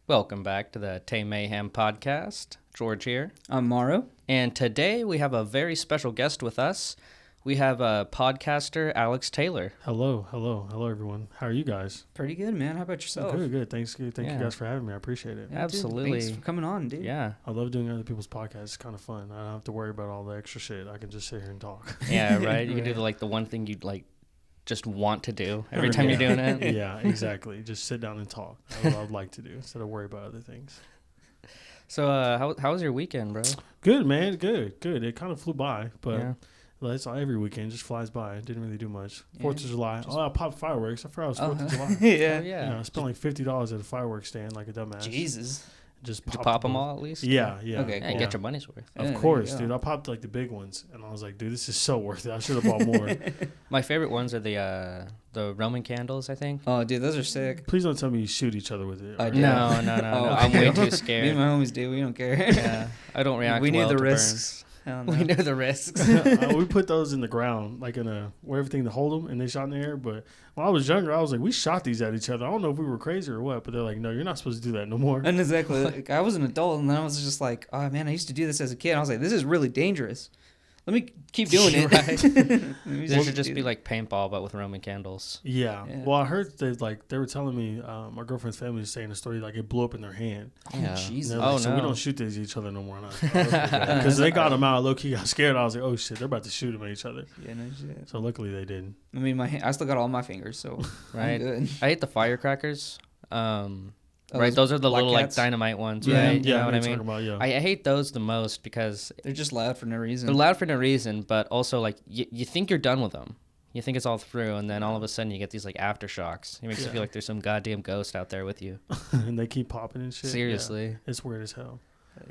Welcome back to the Tame Mayhem podcast. George here. I'm Mauro. And today we have a very special guest with us. We have podcaster Alex Taylor. Hello everyone. How are you guys? Pretty good, man. How about yourself? Good. Thank you guys for having me. I appreciate it. Yeah, Absolutely. Dude, thanks for coming on, dude. Yeah. I love doing other people's podcasts. It's kind of fun. I don't have to worry about all the extra shit. I can just sit here and talk. Yeah, right? You can do the one thing you'd just want to do every time you're doing it. Yeah, exactly. Just sit down and talk. That's what I would like to do instead of worry about other things. So how was your weekend, bro? Good, man. Good. It kind of flew by, but Yeah. it's every weekend just flies by. Didn't really do much. 4th of July. I popped fireworks. I forgot it was 4th of July. Yeah. Yeah. I spent like $50 at a fireworks stand like a dumbass. Jesus. Just Did you pop them all at least? Yeah. Okay, Yeah, you get your money's worth. Of Yeah, course, there you dude. I popped like the big ones, and I was like, dude, this is so worth it. I should have bought more. My favorite ones are the Roman candles, I think. Oh, dude, those are sick. Please don't tell me you shoot each other with it. I right? do. No. Oh, I'm way okay. too scared. Me and my homies do. We don't care. Yeah. I don't react We knew well the to risks. Hell no. burns. We knew the risks. We put those in the ground, like in where everything to hold them, and they shot in the air. But when I was younger, I was like, we shot these at each other. I don't know if we were crazy or what, but they're like, no, you're not supposed to do that no more. And exactly. Like, I was an adult, and then I was just like, oh, man, I used to do this as a kid. I was like, this is really dangerous. Let me keep doing it. Right. There should just be like paintball, but with Roman candles. Yeah. Yeah. Well, I heard they were telling me my girlfriend's family was saying a story like it blew up in their hand. Yeah. Oh, Jesus. And they're like, so we no. don't shoot these at each other no more. Because they got them out. Low key got scared. I was like, oh shit, they're about to shoot them at each other. Yeah, no shit. So luckily they didn't. I mean, I still got all my fingers, so Right. I'm good. I hate the firecrackers. Oh, Right, those are the black little cats? dynamite ones, Yeah. right? You Yeah, know what I you're mean? talking about, yeah. I hate those the most because They're just loud for no reason. they're loud for no reason, but also like you think you're done with them. You think it's all through, and then all of a sudden you get these like aftershocks. It makes you feel like there's some goddamn ghost out there with you. And they keep popping and shit. Seriously. Yeah, it's weird as hell.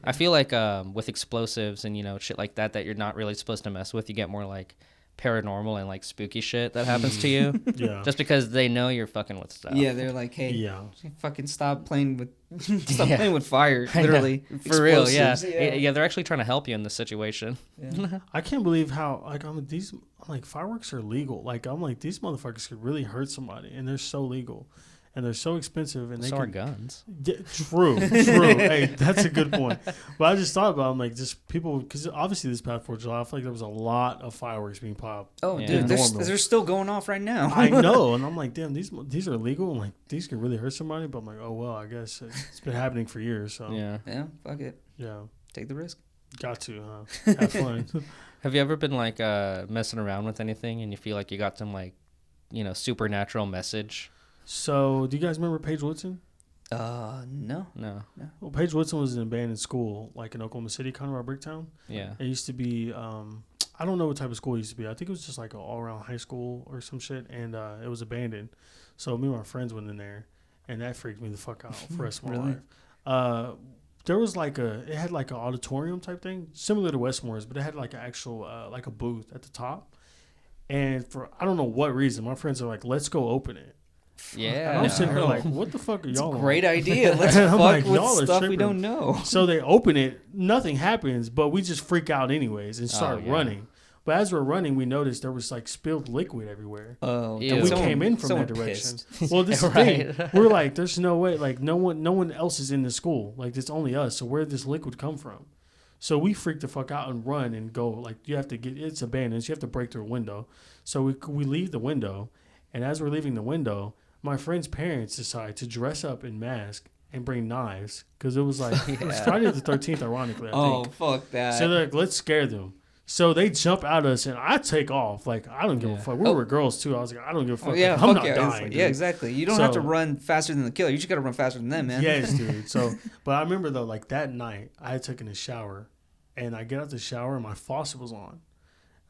I feel like with explosives and shit like that you're not really supposed to mess with, you get more like paranormal and like spooky shit that happens to you. Yeah. Just because they know you're fucking with stuff. Yeah, they're like, hey, Yeah. fucking stop playing with Yeah. playing with fire, I know. literally. For real, yeah. Explosives. Yeah, they're actually trying to help you in this situation. Yeah. I can't believe how fireworks are legal. Like I'm like these motherfuckers could really hurt somebody, and they're so legal, and they're so expensive, and they So are can. guns. Yeah, true. Hey, that's a good point. But I just thought about I'm like just people because obviously this past 4th of July I feel like there was a lot of fireworks being popped. Oh, Yeah. dude, Normal. they're still going off right now. I know, and I'm like, damn, these are illegal, and like these could really hurt somebody. But I'm like, oh well, I guess it's been happening for years. So Yeah. Yeah, fuck it. yeah, Take the risk. got to have fun. Have you ever been like messing around with anything and you feel like you got some like, supernatural message? So do you guys remember Paige Woodson? No. No. Well, Paige Woodson was in a band in school, like in Oklahoma City, kind of our Bricktown. Yeah. It used to be, I don't know what type of school it used to be. I think it was just like an all-around high school or some shit, and it was abandoned. So me and my friends went in there, and that freaked me the fuck out for the rest of my Really? life. There was it had like an auditorium type thing, similar to Westmore's, but it had like an actual, like a booth at the top. And for, I don't know what reason, my friends are like, let's go open it. Yeah. And I'm sitting here like, what the fuck are It's a y'all on? great idea. Let's And fuck I'm like, with y'all are stuff we tripping. don't know. So they open it, nothing happens, but we just freak out anyways and start yeah. running. But as we're running, we noticed there was like spilled liquid everywhere. Oh, Ew. And we Someone- came in from someone that direction. pissed. Well, this is the Right. thing. We're like, there's no way. Like no one else is in the school. Like it's only us. So where did this liquid come from? So we freak the fuck out and run and go. Like you have to get. It's abandoned. So you have to break through a window. So we leave the window, and as we're leaving the window, my friend's parents decide to dress up in mask and bring knives because it was like it was Friday the 13th. Ironically, I Oh, think. fuck that. So they're like, let's scare them. So they jump at us, and I take off. Like, I don't give a fuck. We were girls, too. I was like, I don't give a fuck. Oh, yeah, I'm fuck not yeah. dying, Yeah, dude. exactly. You don't have to So- run faster than the killer. You just got to run faster than them, man. Yes, dude. So, but I remember, though, like, that night, I had taken a shower, and I get out the shower, and my faucet was on.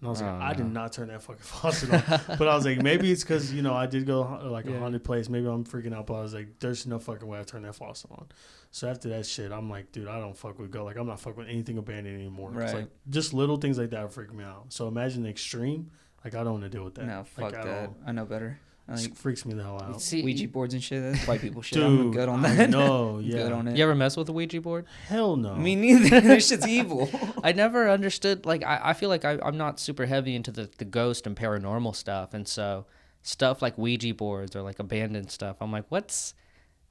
And I was like, I did not turn that fucking faucet on. But I was like, maybe it's because, I did go, like, a haunted place. Maybe I'm freaking out. But I was like, there's no fucking way I turned that faucet on. So after that shit, I'm like, dude, I don't fuck with go. Like, I'm not fucking with anything abandoned anymore. It's Right. like, just little things like that would freak me out. So imagine the extreme. Like, I don't want to deal with that. No, fuck like, that. I know better. It freaks me the hell out. See, Ouija boards and shit. That's white people shit. Dude, I'm good on that. I know, I'm yeah. good on it. you ever mess with a Ouija board? Hell no. Me neither. This shit's evil. I never understood. Like, I feel like I'm not super heavy into the ghost and paranormal stuff, and so stuff like Ouija boards or like abandoned stuff, I'm like, what's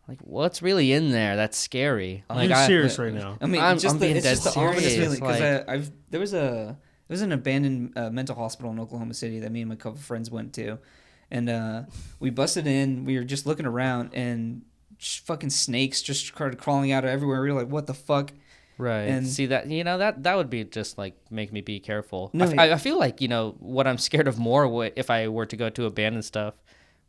like what's really in there that's scary? Like, You're serious right now. I mean, I'm it's being dead just the ominous serious, feeling because like- there was an abandoned mental hospital in Oklahoma City that me and my couple friends went to, and we busted in. We were just looking around, and fucking snakes just started crawling out of everywhere. We were like, "What the fuck?" Right. And see that, that would be just like make me be careful. No, I feel like, what I'm scared of more if I were to go to abandoned stuff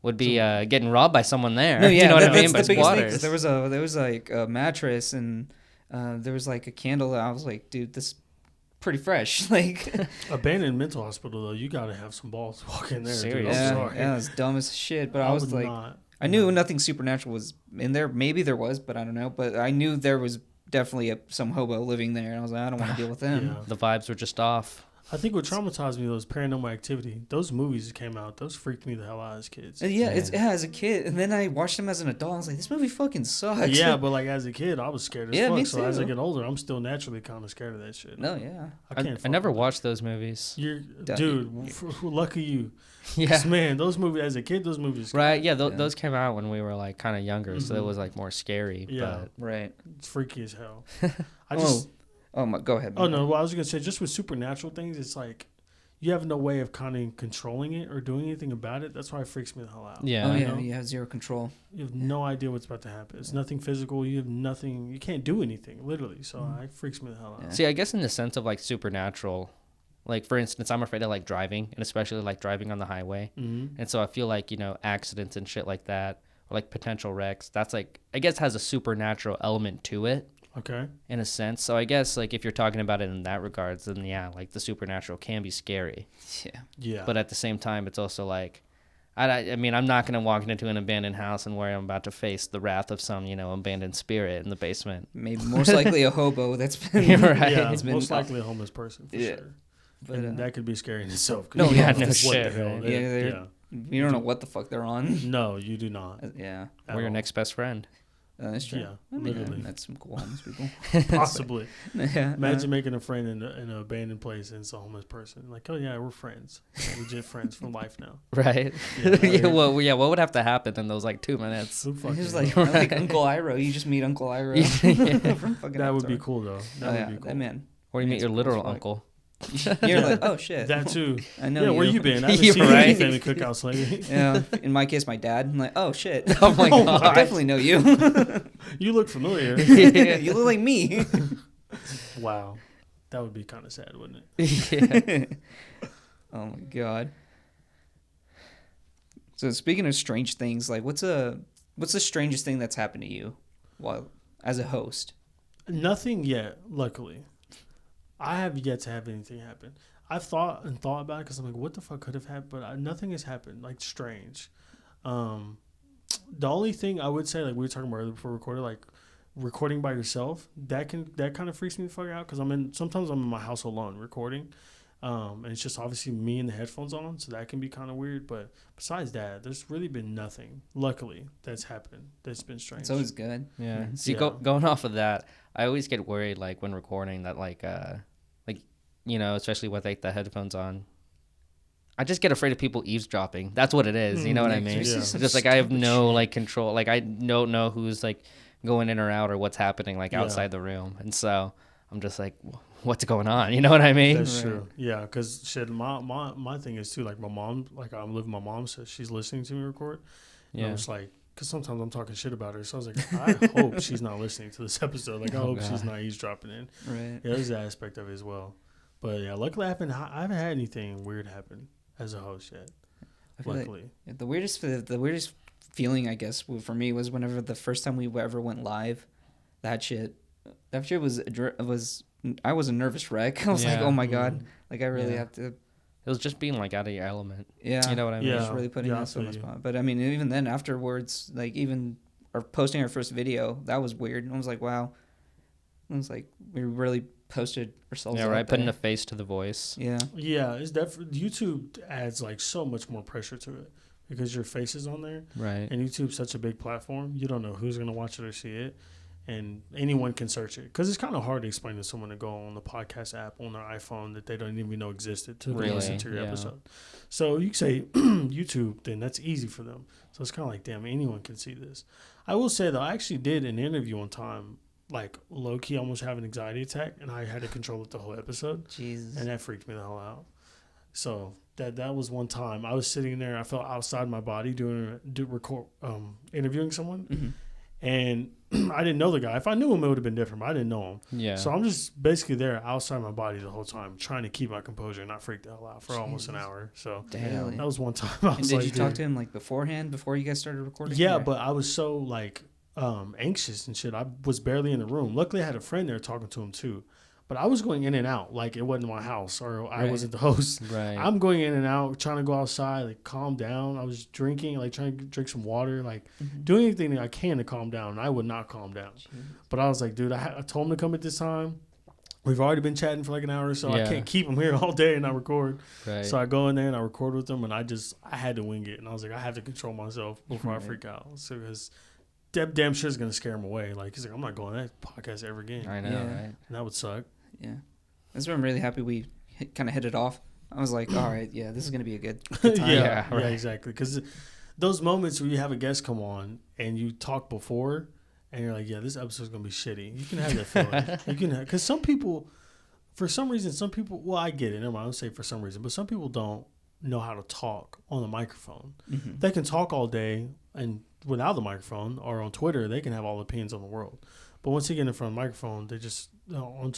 would be getting robbed by someone there. No, yeah, you know what I mean? that's By the biggest thing. 'Cause squatters. there was like a mattress and there was like a candle. That I was like, dude, this is pretty fresh. Like, Abandoned mental hospital though, you gotta have some balls to walk in there. Dude. Seriously. I'm yeah, sorry. yeah, it's dumb as shit. But I was would like, not. I knew nothing supernatural was in there. Maybe there was, but I don't know. But I knew there was definitely some hobo living there, and I was like, I don't want to deal with them. Yeah. The vibes were just off. I think what traumatized me was Paranormal Activity. Those movies that came out, those freaked me the hell out as kids. And yeah, as a kid, and then I watched them as an adult. I was like, this movie fucking sucks. Yeah, but like as a kid, I was scared as Yeah, fuck. me So as I too. get older, I'm still naturally kind of scared of that shit. No, yeah. I can't. I never fuck with watched those movies. that. You're, Duh. dude. Lucky you. Yeah. 'Cause, man, those movies as a kid, those movies. Right. Yeah, Yeah. those came out when we were like kind of younger, so it Mhm. was like more scary. Yeah. Right. It's freaky as hell. I just. Oh my. Go ahead. Oh man. no! Well, I was gonna say just with supernatural things, it's like you have no way of kind of controlling it or doing anything about it. That's why it freaks me the hell out. But yeah. Oh you yeah. know? You have zero control. You have no idea what's about to happen. It's nothing physical. You have nothing. You can't do anything, literally. So it freaks me the hell out. Yeah. See, I guess in the sense of like supernatural, like for instance, I'm afraid of like driving, and especially like driving on the highway. Mm-hmm. And so I feel like, accidents and shit like that, or like potential wrecks, that's like, I guess has a supernatural element to it Okay. in a sense. So I guess like if you're talking about it in that regards, then yeah, like the supernatural can be scary. Yeah. Yeah. But at the same time, it's also like, I mean, I'm not going to walk into an abandoned house and where I'm about to face the wrath of some, abandoned spirit in the basement. Maybe most likely a hobo that's been. Right. Yeah, It's been most likely a homeless person for Yeah. sure. But, And that could be scary in itself. 'cause No, you yeah, don't know no what shit, the hell right? they- Yeah, they're- yeah. you don't know what the fuck they're on. No, you do not. Yeah. at Or your all. next best friend. That's true. Yeah, I mean, literally. that's some cool homeless people. Possibly. Yeah. Imagine making a friend in an abandoned place and it's a homeless person. Like, oh yeah, we're friends. Legit friends for life now. Right. Yeah, Yeah, well, yeah, what would have to happen in those like 2 minutes? Who fucking He's like, knows? like Uncle Iro. You just meet Uncle Iro. From fucking That would be Avatar. cool though. That Oh, would yeah, be cool. that man. Or you meet It's your cool literal as fuck. uncle. You're like, oh shit. That too. I know. Yeah, where you been? I haven't You're seen you at any right. family cookouts lately. Yeah. In my case, my dad. I'm like, oh shit. Oh my I god. definitely know you. You look familiar. You look like me. Wow. That would be kind of sad, wouldn't it? Yeah. Oh my god. So speaking of strange things, like what's the strangest thing that's happened to you while as a host? Nothing yet, luckily. I have yet to have anything happen. I've thought about it because I'm like, what the fuck could have happened? But nothing has happened, like, strange. The only thing I would say, like we were talking about earlier before we recorded, like recording by yourself, that kind of freaks me the fuck out because sometimes I'm in my house alone recording. And it's just obviously me and the headphones on, so that can be kind of weird. But besides that, there's really been nothing, luckily, that's happened that's been strange. It's always good. Yeah. See, Yeah. going off of that, I always get worried, like when recording, that especially with like the headphones on. I just get afraid of people eavesdropping. That's what it is. You know what I mean? Yeah. It's just like I have no like control. Like I don't know who's like going in or out or what's happening like Yeah. outside the room, and so I'm just like, what's going on? You know what I mean? That's Right. true. Yeah, because shit, my thing is too, like my mom, like I'm living with my mom, so she's listening to me record. And Yeah. I'm just like, because sometimes I'm talking shit about her, so I was like, I hope she's not listening to this episode. Like, I Oh, hope she's God. not eavesdropping in. Right. Yeah, there's that aspect of it as well. But yeah, luckily I haven't had anything weird happen as a host yet. I feel like Luckily. the weirdest feeling, I guess, for me was whenever the first time we ever went live. That shit was I was a nervous wreck. I was like, Yeah. oh my god, Mm. like I really Yeah. have to. It was just being like out of your element. Yeah. You know what I mean? Yeah. Just really putting I us on feel the you. spot. But I mean, even then, afterwards, like even or posting our first video, that was weird. I was like, wow. I was like, we really posted ourselves. Yeah, out right. Putting there. a face to the voice. Yeah. Yeah, it's definitely YouTube adds like so much more pressure to it because your face is on there. Right. And YouTube's such a big platform, you don't know who's gonna watch it or see it. and anyone can search it because it's kind of hard to explain to someone to go on the podcast app on their iPhone that they don't even know existed to Really? listen to your Yeah. episode. So you say YouTube, then that's easy for them. So it's kind of like, damn, anyone can see this. I will say though, I actually did an interview one time, like low key, almost have an anxiety attack, and I had to control it the whole episode, Jesus. and that freaked me the hell out. So that was one time I was sitting there, I felt outside my body interviewing someone. Mm-hmm. And I didn't know the guy. If I knew him, it would have been different, but I didn't know him. Yeah. So I'm just basically there outside my body the whole time, trying to keep my composure and not freak the hell out for almost an hour. So Damn. that was one time I was And did like, you talk dude. to him like beforehand, before you guys started recording? Yeah, or? but I was so like anxious and shit. I was barely in the room. Luckily, I had a friend there talking to him too. But I was going in and out like it wasn't my house or I Right. wasn't the host. Right. I'm going in and out, trying to go outside, like calm down. I was drinking, like trying to drink some water, like doing anything that I can to calm down. And I would not calm down. But I was like, dude, I told him to come at this time. We've already been chatting for like an hour, so I Yeah. can't keep him here all day and not record. Right. So I go in there and I record with him, and I had to wing it. And I was like, I have to control myself before I Right. freak out. So because damn sure is going to scare him away. Like, he's like, I'm not going to that podcast ever again. I know, Yeah. right? And that would suck. Yeah. That's why I'm really happy we kind of hit it off. I was like, all right, yeah, this is going to be a good yeah, time. Yeah, right. exactly. Because those moments where you have a guest come on and you talk before, and you're like, yeah, this episode's gonna be shitty. You can have that feeling. You can, because some people, for some reason, well, I get it. Never mind, I don't say for some reason, but some people don't know how to talk on the microphone. Mm-hmm. They can talk all day and without the microphone, or on Twitter, they can have all the opinions on the world. But once they get in front of the microphone, they just,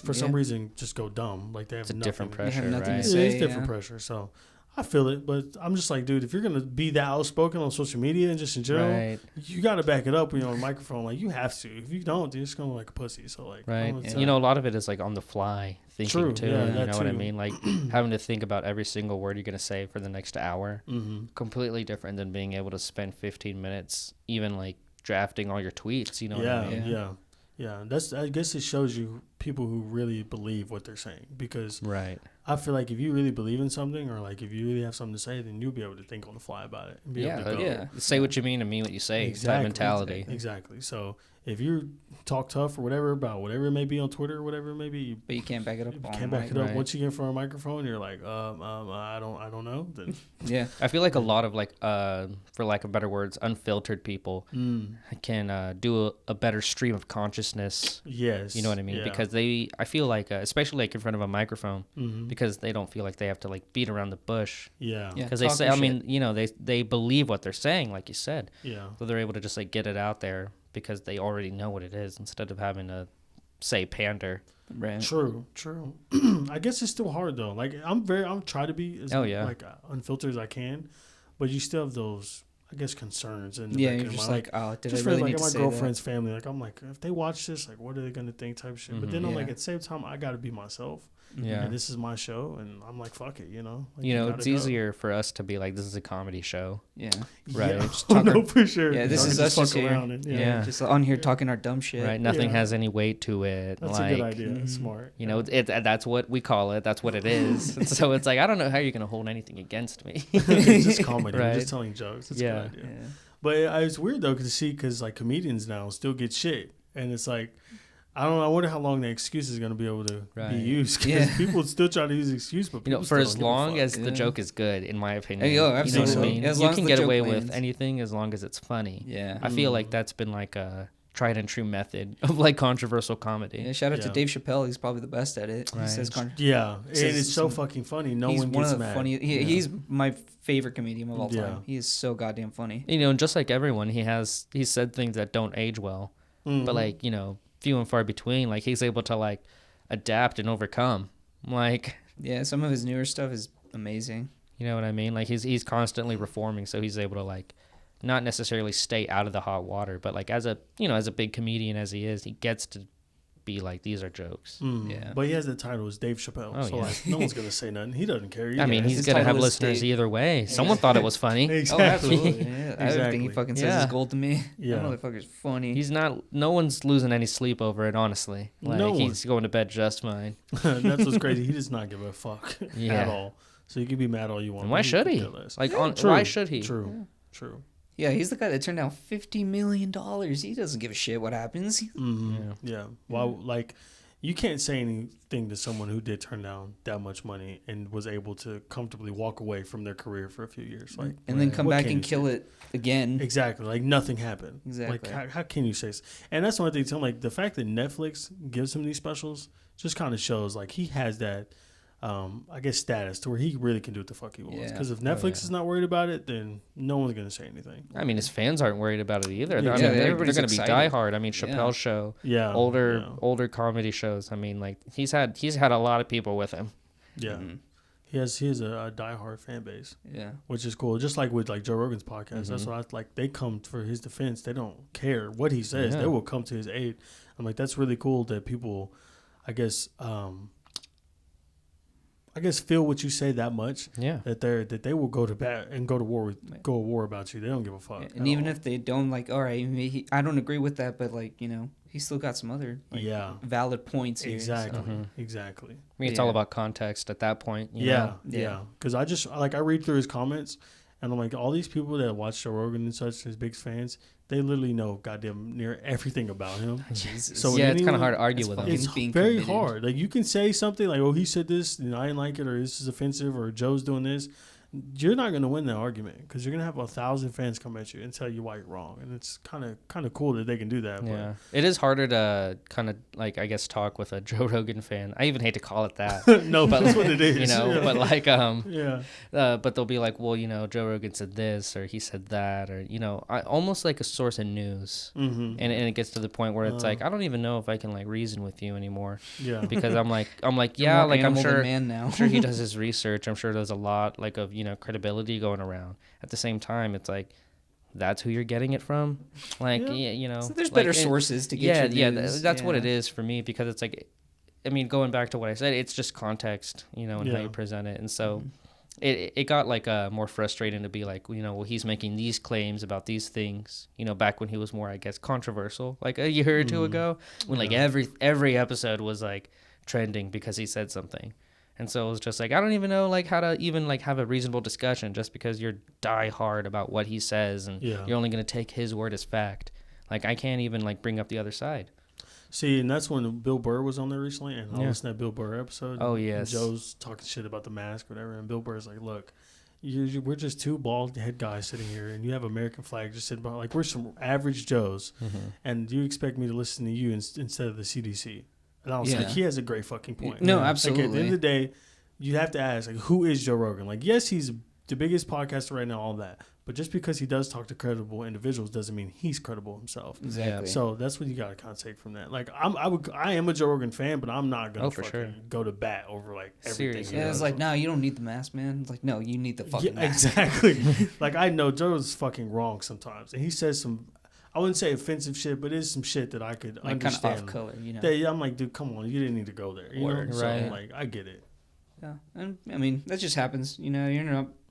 for some reason, just go dumb. Like they have It's a nothing. different They have pressure, nothing to right? say. It is different yeah. pressure. So I feel it, but I'm just like, dude, if you're gonna be that outspoken on social media and just in general, Right. you got to back it up when you're on the microphone. Like you have to. If you don't, you're just gonna look like a pussy. So like, Right. it's, And, you know, a lot of it is like on the fly thinking True, too. yeah, You that know what I too. mean? Like having to think about every single word you're going to say for the next hour. mm-hmm. Completely different than being able to spend 15 minutes even like drafting all your tweets. You know yeah, what I mean? yeah. That's. I guess it shows you people who really believe what they're saying, because Right. I feel like if you really believe in something, or like if you really have something to say, then you'll be able to think on the fly about it and be able to go. Yeah. Say what you mean and mean what you say. Type Exactly, mentality. Exactly. So if you talk tough or whatever about whatever it may be on Twitter or whatever it may be, But you can't back it up. you on can't back mic. it up. Right. Once you get in front of a microphone, you're like, I don't know. Then Yeah. I feel like a lot of like, for lack of better words, unfiltered people can do a better stream of consciousness. yes, You know what I mean? yeah. Because I feel like, especially like in front of a microphone, Mhm. because they don't feel like they have to like beat around the bush. yeah, Yeah. Because they talking say, I shit. mean, you know, they believe what they're saying, like you said. yeah. So they're able to just like get it out there because they already know what it is instead of having to say pander. Right. True. I guess it's still hard though. Like I'm trying to be as like unfiltered as I can, but you still have those, I guess, concerns. And Yeah, you're just like, oh, did I just really for need like to my say girlfriend's family, like I'm like, if they watch this, like what are they gonna think type shit. But then I'm Yeah. like, at the same time, I gotta be myself. Yeah. And this is my show, and I'm like, fuck it, you know. Like, You know, gotta it's go. easier for us to be like, this is a comedy show. Yeah. Right. Yeah. Just talk no, our- for sure. Yeah, this Y'all is can us fuck just here. around and, Yeah. Just on here talking our dumb shit. Right. Nothing Yeah. has any weight to it. That's like, a good idea. That's Mhm. smart. You know, that's what we call it. That's what it is. And so it's like, I don't know how you're going to hold anything against me. It's just comedy. Right. We're just telling jokes. It's Yeah. a good idea. Yeah. But it's weird though to see, because like comedians now still get shit, and it's like, I don't know. I wonder how long the excuse is going to be able to Right. be used, because Yeah. people still try to use the excuse, but You know, people for still as don't give a long fuck. as the Yeah. joke is good, in my opinion. Yo, You know what I absolutely. mean? As You long as can the get joke away lands. with anything as long as it's funny. Yeah. I feel like that's been like a tried and true method of like controversial comedy. Yeah, shout out to Yeah. Dave Chappelle. He's probably the best at it. He Right. says Yeah, and says it's so some- fucking funny. No he's one one gets of the mad. funniest. Yeah. He's my favorite comedian of all Yeah. time. He is so goddamn funny. You know, and just like everyone, he's said things that don't age well, Mhm. but like, you know, few and far between. Like he's able to like adapt and overcome. Like, Yeah, some of his newer stuff is amazing. you know what I mean? Like he's constantly reforming, so he's able to like not necessarily stay out of the hot water, but like as a big comedian as he is, he gets to be like, these are jokes. Yeah. But he has the title as Dave Chappelle, Oh, so yeah. like no one's gonna say nothing. He doesn't care. I mean, either. he's his gonna have title is listeners Dave. either way. Someone thought it was funny. exactly. Oh, absolutely. Yeah, everything he Exactly. fucking says Yeah. is gold to me. Yeah. That motherfucker's funny. He's not. No one's losing any sleep over it. Honestly, like No one. he's going to bed just fine. That's what's crazy. He does not give a fuck Yeah. at all. So you can be mad all you want. And why but should could he? care less. Like, True. why should he? True. True. Yeah, he's the guy that turned down $50 million. He doesn't give a shit what happens. Yeah. Well, like, you can't say anything to someone who did turn down that much money and was able to comfortably walk away from their career for a few years, like, and then come back and kill it again. Exactly, like nothing happened. Exactly. Like, how can you say? And that's one thing too. Like, the fact that Netflix gives him these specials just kind of shows like he has that, I guess, status to where he really can do what the fuck he wants. Because if Netflix is not worried about it, then no one's gonna say anything. I mean, his fans aren't worried about it either. Yeah, I mean, they're everybody's going to be excited. diehard. I mean, Chappelle's show, older comedy shows. I mean, like he's had a lot of people with him. Yeah, Mm-hmm. he has a diehard fan base. Yeah. Which is cool. Just like with like Joe Rogan's podcast, that's what like they come for his defense. They don't care what he says. Yeah. They will come to his aid. I'm like, that's really cool that people, I guess feel what you say that much. Yeah. That they will go to bat and go to war about you. They don't give a fuck. And even if they don't, like, all right, I don't agree with that, but like, you know, he still got some other valid points here. Exactly. So. Exactly. I mean, it's all about context at that point. You know? Yeah. Because I read through his comments, and I'm like, all these people that watch Joe Rogan and such, his big fans, they literally know goddamn near everything about him. Jesus. So yeah, it's kind of hard to argue with him. It's being very committed. hard. Like, you can say something like, "Oh, he said this, and I didn't like it," or "This is offensive," or "Joe's doing this." You're not going to win that argument because you're going to have 1,000 fans come at you and tell you why you're wrong, and it's kind of cool that they can do that. Yeah, it is harder to kind of like, I guess, talk with a Joe Rogan fan. I even hate to call it that. No, but that's what it is. You know, yeah. but like yeah. but they'll be like, well, you know, Joe Rogan said this or he said that, or you know, almost like a source of news. Mm-hmm. And it gets to the point where it's like, I don't even know if I can like reason with you anymore. Yeah. Because I'm like, You're yeah, more like I'm animal than sure, man now. I'm sure he does his research. I'm sure there's a lot like of, you know, credibility going around. At the same time, it's like, that's who you're getting it from. Like, yeah, you know, So there's like, better sources to get your news. That's what it is for me, because it's like, I mean, going back to what I said, it's just context, you know, and how you present it. And so it got like more frustrating to be like, you know, well, he's making these claims about these things, you know, back when he was more, I guess, controversial, like a year or two ago, when like every episode was like trending because he said something. And so it was just like, I don't even know like how to even like have a reasonable discussion just because you're die hard about what he says and you're only going to take his word as fact. Like, I can't even like bring up the other side. See, and that's when Bill Burr was on there recently, and I listened to that Bill Burr episode. Oh, yes. And Joe's talking shit about the mask or whatever, and Bill Burr's like, look, we're just two bald head guys sitting here, and you have American flag just sitting behind. Like, we're some average Joes, and you expect me to listen to you instead of the CDC. And I was like, he has a great fucking point. No, absolutely. Like, at the end of the day, you have to ask, like, who is Joe Rogan? Like, yes, he's the biggest podcaster right now, all that. But just because he does talk to credible individuals doesn't mean he's credible himself. Exactly. So that's what you got to kind of take from that. Like, I am a Joe Rogan fan, but I'm not gonna go to bat over like everything. Seriously. Yeah, it's like, no, you don't need the mask, man. It's like, no, you need the fucking mask. Exactly. Like, I know Joe's fucking wrong sometimes, and he says some, I wouldn't say offensive shit, but it's some shit that I could like understand. kind of off color, you know. That, I'm like, dude, come on, you didn't need to go there. You know? So, right. like, I get it. Yeah, and I mean that just happens. You know,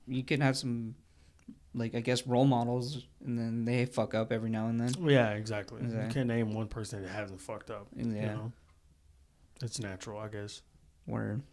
you can have some, like, I guess, role models, and then they fuck up every now and then. Yeah, exactly. You can't name one person that hasn't fucked up. Yeah, you know? It's natural, I guess. Word.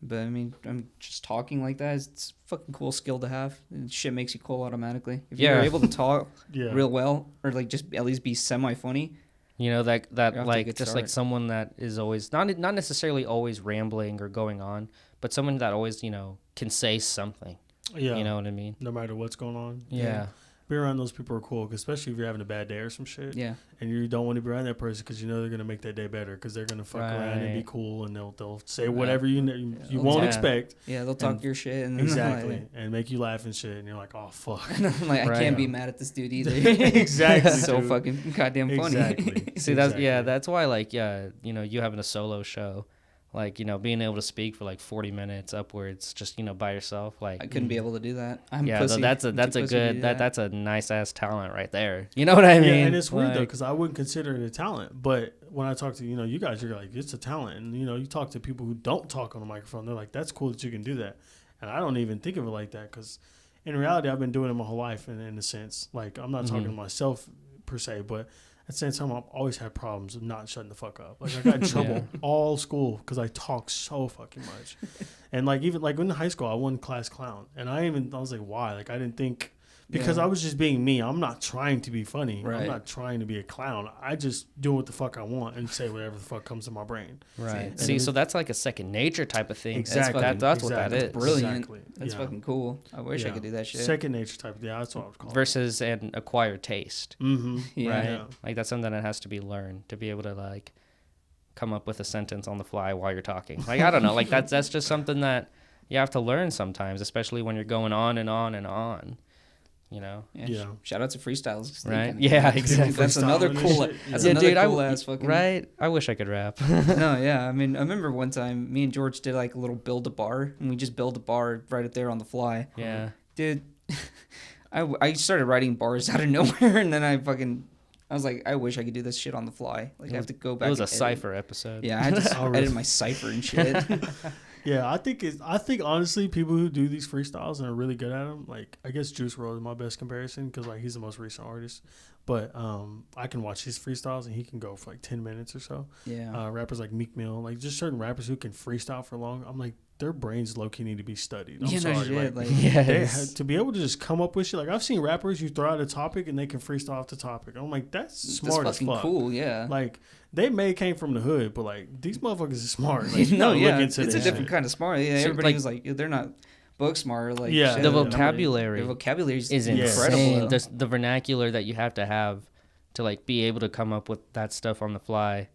But I mean, I'm just talking like that. It's a fucking cool skill to have. And shit makes you cool automatically. If you're able to talk real well, or like just at least be semi funny. You know, that like just start. like someone that is always not necessarily always rambling or going on, but someone that always, you know, can say something. Yeah. You know what I mean? No matter what's going on. Yeah. Being around those people are cool, especially if you're having a bad day or some shit. Yeah. And you don't want to be around that person because you know they're going to make that day better because they're going to fuck around and be cool, and they'll say whatever you won't expect. Yeah, they'll talk your shit. And Exactly. And make you laugh and shit. And you're like, oh, fuck. Like, I can't be mad at this dude either. Exactly. So fucking goddamn funny. Exactly. See, that's why, like, you know, you having a solo show, like, you know, being able to speak for like 40 minutes upwards, just, you know, by yourself, like, I couldn't be able to do that. I'm yeah, pussy. that's a I'm too pussy to good do that's a nice ass talent right there. You know what I mean? Yeah, and it's weird though Like, because I wouldn't consider it a talent, but when I talk to you guys, you're like, it's a talent, and you talk to people who don't talk on the microphone, they're like, that's cool that you can do that, and I don't even think of it like that because in reality I've been doing it my whole life, in a sense, like I'm not talking to myself per se, but at the same time, I've always had problems of not shutting the fuck up. Like, I got in trouble all school because I talk so fucking much. And, like, even, like, in high school, I won class clown. And I was like, why? Like, I didn't think because I was just being me. I'm not trying to be funny. Right. I'm not trying to be a clown. I just do what the fuck I want and say whatever the fuck comes to my brain. Right. See, so that's like a second nature type of thing. Exactly. That's what that is. Brilliant. Exactly. That's fucking cool. I wish I could do that shit. Second nature type. Yeah, that's what I was calling. Versus an acquired taste. Mm-hmm. Yeah. Right. Yeah. Like that's something that has to be learned to be able to like come up with a sentence on the fly while you're talking. Like I don't know. Like that's just something that you have to learn sometimes, especially when you're going on and on and on. You know. Yeah. Shout out to freestyles. Right. Yeah. Exactly. That's another cool. That's another cool ass fucking. Right. I wish I could rap. No, yeah. I mean, I remember one time me and George did like a little build a bar, and we just built a bar right up there on the fly. Yeah. Dude, I started writing bars out of nowhere, and then I was like, I wish I could do this shit on the fly. Like, I have to go back. It was a and edit. cipher episode. Yeah, I had to edit my cipher and shit. Yeah, I think honestly, people who do these freestyles and are really good at them, like I guess Juice WRLD is my best comparison because like he's the most recent artist. But I can watch his freestyles and he can go for like 10 minutes or so. Yeah. Rappers like Meek Mill, like just certain rappers who can freestyle for long. I'm like, their brains low key need to be studied. I'm sorry, no shit. Like, Yes. to be able to just come up with shit. Like I've seen rappers who throw out a topic and they can freestyle off the topic. I'm like, that's smart as fuck. Cool, yeah. Like they may came from the hood, but like these motherfuckers are smart. Like, No, yeah, it's a different kind of smart. Yeah, So, everybody like- was like, they're not book smart. Like, Yeah. shit. The vocabulary Their vocabulary is is incredible. insane. though. The vernacular that you have to like be able to come up with that stuff on the fly.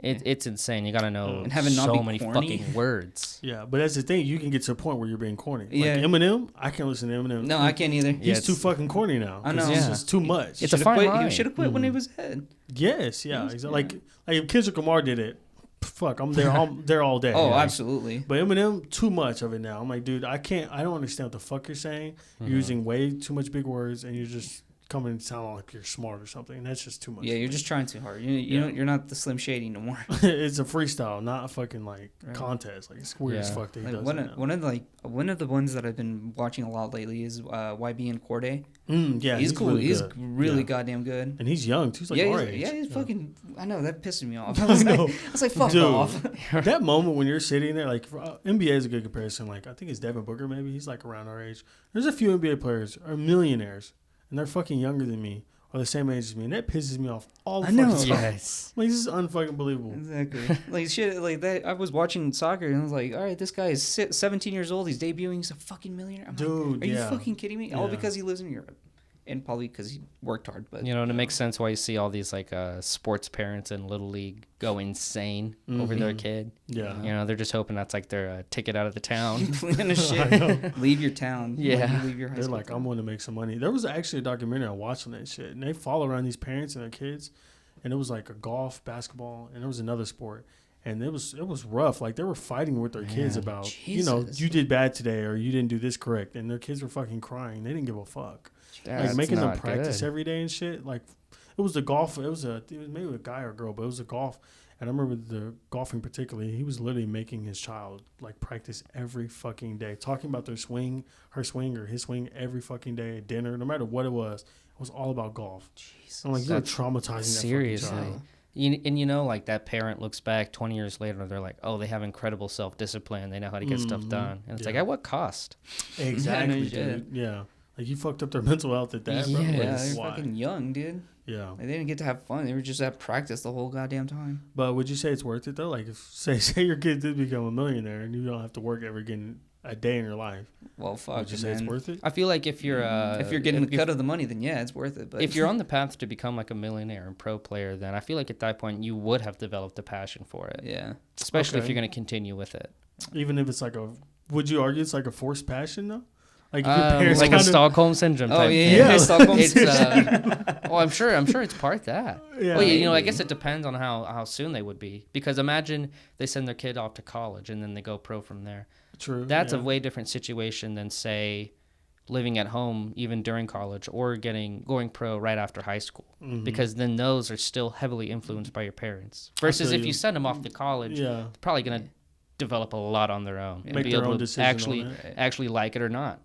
It's insane. You gotta know And having not so be many corny. fucking words. Yeah, but that's the thing. You can get to a point where you're being corny. Yeah. Like Eminem, I can't listen to Eminem. No, I can't either. Yeah, He's too fucking corny now. I know. It's Yeah. just too much. It's a Should've fine quit. line. He should have quit when he was ahead. Yes, yeah. He's- Exactly. Like if Kendrick Lamar did it, fuck, I'm there all day. Oh, Like, absolutely. But Eminem, too much of it now. I'm like, dude, I don't understand what the fuck you're saying. You're using way too much big words, and you're just coming and sound like you're smart or something. And that's just too much. Yeah, you're just trying too hard. You're not the Slim Shady no more. It's a freestyle, not a fucking like Right. contest. Like it's weird as Yeah. fuck that he Like, does one it of one of the ones that I've been watching a lot lately is YB and Corday. Yeah, he's cool. Really He's good. really Yeah. goddamn good. And he's young too. He's like yeah, our he's, age. yeah, he's Yeah. fucking. I know that pisses me off. I was like, fuck Dude. off. That moment when you're sitting there, like NBA is a good comparison. Like I think it's Devin Booker, maybe he's like around our age. There's a few NBA players are millionaires, and they're fucking younger than me or the same age as me, and that pisses me off all the I know. fucking time. Yes. Like this is unfucking believable. Exactly. Like shit. Like that. I was watching soccer and I was like, all right, this guy is 17 years old. He's debuting. He's a fucking millionaire. I'm Dude, like, are yeah. you fucking kidding me? All Yeah. because he lives in Europe, and probably because he worked hard. But You know, and it makes sense why you see all these like sports parents in Little League go insane over their kid. Yeah. You know, they're just hoping that's like their ticket out of the town. plan of I know. shit. Leave your town. Yeah. When you leave your high They're school like, town. I'm going to make some money. There was actually a documentary I watched on that shit, and they follow around these parents and their kids, and it was like a golf, basketball, and there was another sport, and it was rough. Like they were fighting with their kids about, Jesus. you did bad today or you didn't do this correct, and their kids were fucking crying. They didn't give a fuck. That's Like making them not practice good. every day and shit. Like it was the golf. It was maybe a guy or a girl, but it was a golf. And I remember the golfing particularly. He was literally making his child like practice every fucking day, talking about their swing, her swing or his swing every fucking day at dinner, no matter what it was. It was all about golf. Jesus. I'm like, you're That's traumatizing Seriously. that fucking child. You know, like that parent looks back 20 years later and they're like, oh, they have incredible self-discipline. They know how to get stuff done. And it's like, Yeah. at what cost? Exactly, no shit. dude. Yeah. Like you fucked up their mental health at that, bro. Yeah. Like, Yeah, they're why? fucking young, dude. Yeah. Like, they didn't get to have fun. They were just at practice the whole goddamn time. But would you say it's worth it though? Like if say your kid did become a millionaire and you don't have to work ever again a day in your life, Well, fuck, would you say it's man. worth it? I feel like if you're Getting the cut of the money, then yeah, it's worth it. But if you're on the path to become like a millionaire and pro player, then I feel like at that point you would have developed a passion for it, yeah, especially if Okay. you're going to continue with it. Even if it's like would you argue it's like a forced passion though? Like if your parents Like a kinda- Stockholm syndrome oh type yeah, thing. yeah. Stockholm It's syndrome. well, I'm sure it's part that. Yeah. Well, you know, I guess it depends on how soon they would be, because imagine they send their kid off to college and then they go pro from there. True. That's yeah. a way different situation than say living at home even during college or going pro right after high school, because then those are still heavily influenced by your parents. Versus feel if you. you send them off to college, Yeah. they're probably gonna develop a lot on their own and Make be their able own to decision on actually like it or not.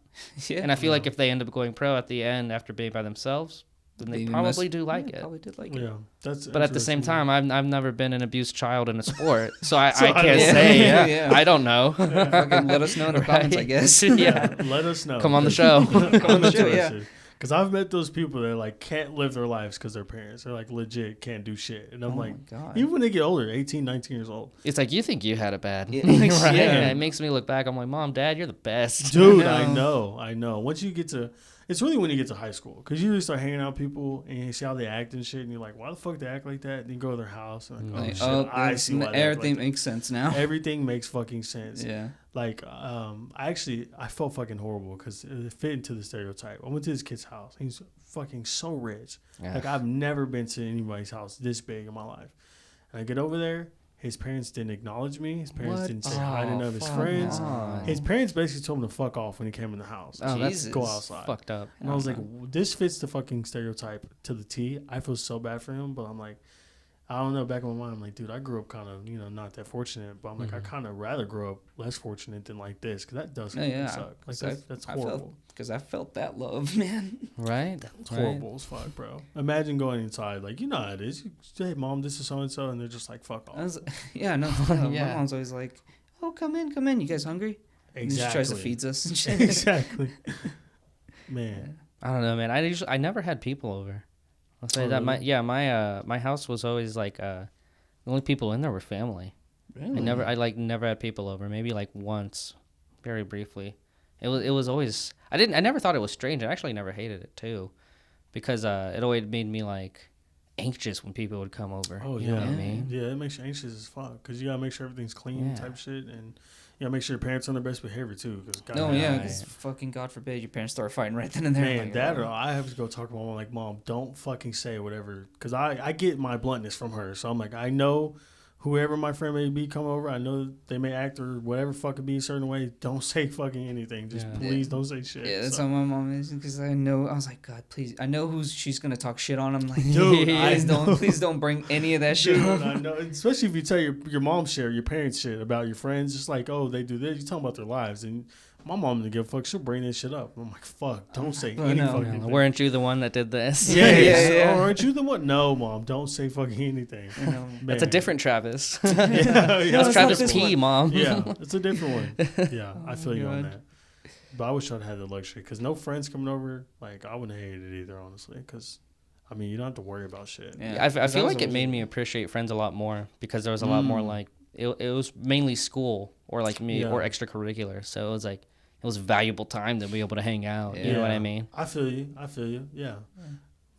Yeah. And I feel like if they end up going pro at the end after being by themselves, then they probably do like it. Probably did like it. Yeah. That's But at the same interesting. time, I've never been an abused child in a sport, so I So I can't don't- say. Yeah, yeah. I don't know. Fucking let us know in the comments, I guess. yeah. Let us know. Come on the show. Come on the show, yeah. Because I've met those people that like can't live their lives because their parents are like legit can't do shit. And I'm like, even when they get older, 18, 19 years old. It's like, you think you had it bad. Right? Yeah. It makes me look back. I'm like, Mom, Dad, you're the best. Dude, I know. Once you get to, it's really when you get to high school. Because you really start hanging out with people and you see how they act and shit. And you're like, why the fuck they act like that? And you go to their house and like, I see why everything makes sense now. Everything makes fucking sense. Yeah. Like, I felt fucking horrible because it fit into the stereotype. I went to this kid's house. He's fucking so rich. Yeah. Like, I've never been to anybody's house this big in my life. And I get over there. His parents didn't acknowledge me. His parents didn't say hi to none of his friends. His parents basically told him to fuck off when he came in the house. Oh, that's go outside. Fucked up. And I was like, this fits the fucking stereotype to the T. I feel so bad for him, but I'm like, I don't know. Back in my mind, I'm like, dude, I grew up kind of, not that fortunate. But I'm like, I kind of rather grow up less fortunate than like this, because that does suck. Like that's horrible. Because I felt that love, man. Right? It's horrible as fuck, bro. Imagine going inside, like, you know how it is. You say, hey, Mom, this is so and so, and they're just like, fuck off. My mom's always like, oh, come in. You guys hungry? Exactly. And she tries to feed us and shit. Exactly. Man. I don't know, man. I never had people over. I'll say that my house was always like the only people in there were family. Really? I never had people over. Maybe like once, very briefly. It was always I never thought it was strange. I actually never hated it too, because it always made me like anxious when people would come over. Oh, you know what I mean? Yeah, it makes you anxious as fuck because you gotta make sure everything's clean type shit, and you gotta make sure your parents are on their best behavior too. Because fucking God forbid your parents start fighting right then and there. Man, that or I have to go talk to my mom. Like, Mom, don't fucking say whatever, because I get my bluntness from her. So I'm like, I know whoever my friend may be come over, I know they may act or whatever fucking be a certain way. Don't say fucking anything. Just please don't say shit. Yeah, that's how my mom is, because I was like, God, please. I know who she's going to talk shit on. I'm like, dude, please don't bring any of that shit. Dude, I know. Especially if you tell your mom shit or your parents shit about your friends, just like, oh, they do this. You're talking about their lives. And my mom didn't give a fuck. She'll bring this shit up. I'm like, fuck, don't say any fucking thing. Weren't you the one that did this? Yeah. Oh, aren't you the one? No, Mom, don't say fucking anything. That's a different Travis. That's Travis P, Mom. Yeah, it's a different one. Yeah, I feel you on that. But I wish I'd had the luxury, because no friends coming over, like, I wouldn't hate it either, honestly, because I mean, you don't have to worry about shit. Yeah, I feel like it made me appreciate friends a lot more, because there was a lot more like it was mainly school or like me or extracurricular, so it was like it was valuable time to be able to hang out. You know what I mean? I feel you. Yeah.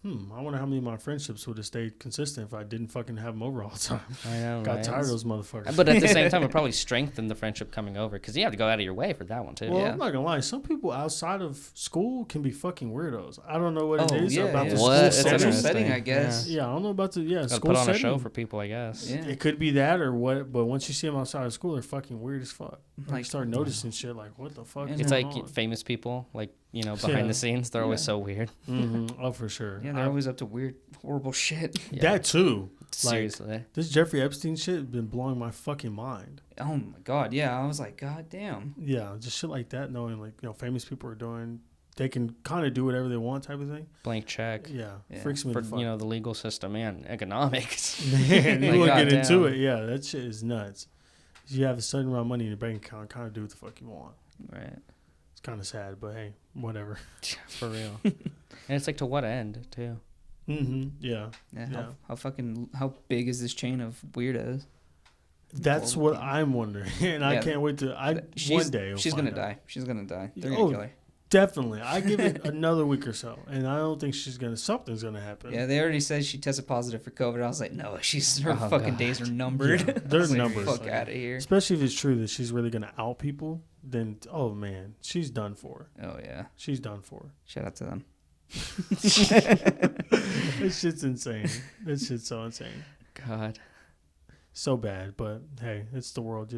I wonder how many of my friendships would have stayed consistent if I didn't fucking have them over all the time. I know, Got tired of those motherfuckers. But at the same time, it probably strengthened the friendship coming over, because you have to go out of your way for that one too. Well, I'm not gonna lie. Some people outside of school can be fucking weirdos. I don't know what it is about the school setting, I guess. Yeah, I don't know about the school put on setting. a show for people, I guess. Yeah. It could be that or what, but once you see them outside of school, they're fucking weird as fuck. Like, start noticing shit like, what the fuck? It's like famous people, like, behind the scenes, they're always so weird. Mm-hmm. Oh, for sure. Yeah, they're always up to weird, horrible shit. Yeah. That too. Seriously. Like, this Jeffrey Epstein shit has been blowing my fucking mind. Oh my God, yeah. I was like, God damn. Yeah, just shit like that, knowing like, famous people are doing, they can kind of do whatever they want type of thing. Blank check. Yeah. Freaks me for, the fuck. the legal system and economics. Man, you want to get into it. Yeah, that shit is nuts. You have a certain amount of money in your bank account, kind of do what the fuck you want. Right. It's kind of sad, but hey, whatever. For real. And it's like, to what end, too? Mm-hmm. Yeah. How big is this chain of weirdos? That's what I'm wondering, and I can't wait to. One day she's gonna die. She's gonna die. They're gonna kill her. Definitely. I give it another week or so, and I don't think something's gonna happen. Yeah, they already said she tested positive for COVID. I was like, no, her days are numbered. Yeah, they're numbers. Fuck out of here. Especially if it's true that she's really gonna out people, then oh man, she's done for. Oh yeah, she's done for. Shout out to them. This shit's insane. This shit's so insane. God. So bad, but hey, it's the world,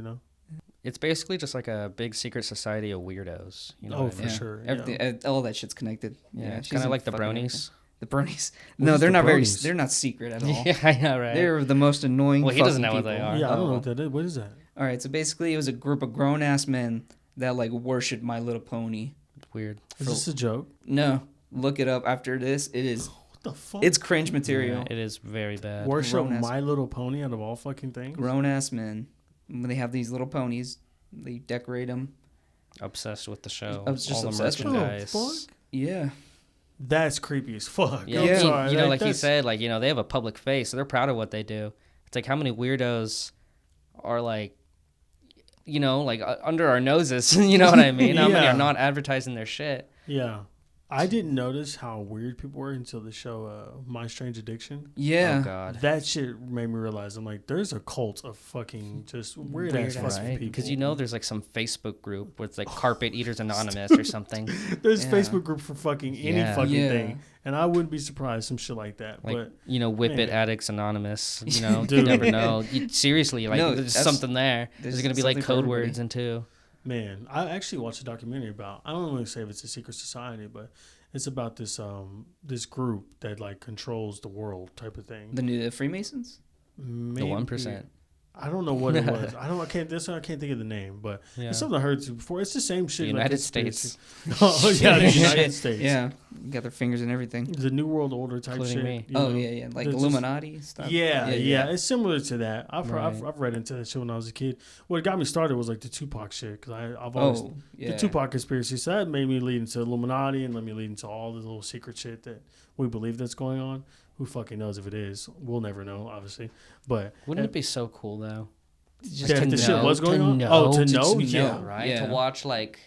It's basically just like a big secret society of weirdos. For sure. Everything, all that shit's connected. Yeah, it's kind of like the bronies. The bronies. No, they're not bronies? They're not secret at all. Yeah, I know, right? They're the most annoying. Well, he doesn't know what they are. Yeah, I don't know what that is. What is that? All right, so basically, it was a group of grown ass men that like worshipped My Little Pony. Weird. Is this a joke? No, look it up after this. It is. What the fuck? It's cringe material. Yeah, it is very bad. Worship My Little Pony out of all fucking things. Grown ass men. When they have these little ponies, they decorate them. Obsessed with the show. I was just all obsessed the merchandise. What the fuck? Yeah. That's creepy as fuck. Yeah, I'm sorry. You know, like you said, like, you know, they have a public face, so they're proud of what they do. It's like how many weirdos are like, you know, like under our noses. You know what I mean? How many are not advertising their shit? Yeah. I didn't notice how weird people were until the show My Strange Addiction. Yeah. Oh, God. That shit made me realize, I'm like, there's a cult of fucking just weird-ass fucking people. Because, you know, there's like some Facebook group where it's like Carpet Eaters Anonymous or something. There's Facebook group for fucking any fucking thing. And I wouldn't be surprised some shit like that. Like, but you know, Whip It Addicts Anonymous. You know, you never know. Seriously, like, there's something there. There's going to be like code words and too. Man, I actually watched a documentary about, I don't really say if it's a secret society, but it's about this this group that like controls the world type of thing. The Freemasons? Maybe, the 1%. I don't know what it was. I can't think of the name, but it's something I heard before. It's the same shit. The United States. Oh yeah, the United States. Yeah, got their fingers in everything. The New World Order type including shit. Me. Oh yeah, like Illuminati stuff. Yeah. It's similar to that. I've read into that shit when I was a kid. What got me started was like the Tupac shit, because I've always the Tupac conspiracy. So that made me lead into Illuminati and let me lead into all the little secret shit that we believe that's going on. Who fucking knows if it is? We'll never know, obviously. But wouldn't it be so cool though? Just if the shit was going on? To know? Yeah. Right? Yeah. To watch like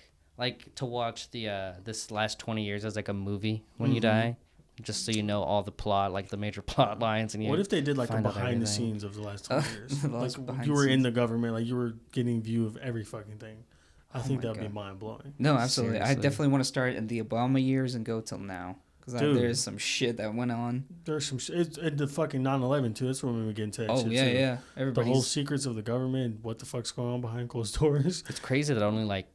to watch the this last 20 years as like a movie when you die, just so you know all the plot, like the major plot lines. And what if they did like a behind the scenes of the last 20 years? Like you were in the government, like you were getting view of every fucking thing. I think that would be mind blowing. No, absolutely. Seriously. I definitely want to start in the Obama years and go till now. Because there's some shit that went on. There's some shit. And the fucking 9/11 too. That's when we get into that shit too. Yeah. The whole secrets of the government, what the fuck's going on behind closed doors. It's crazy that only like,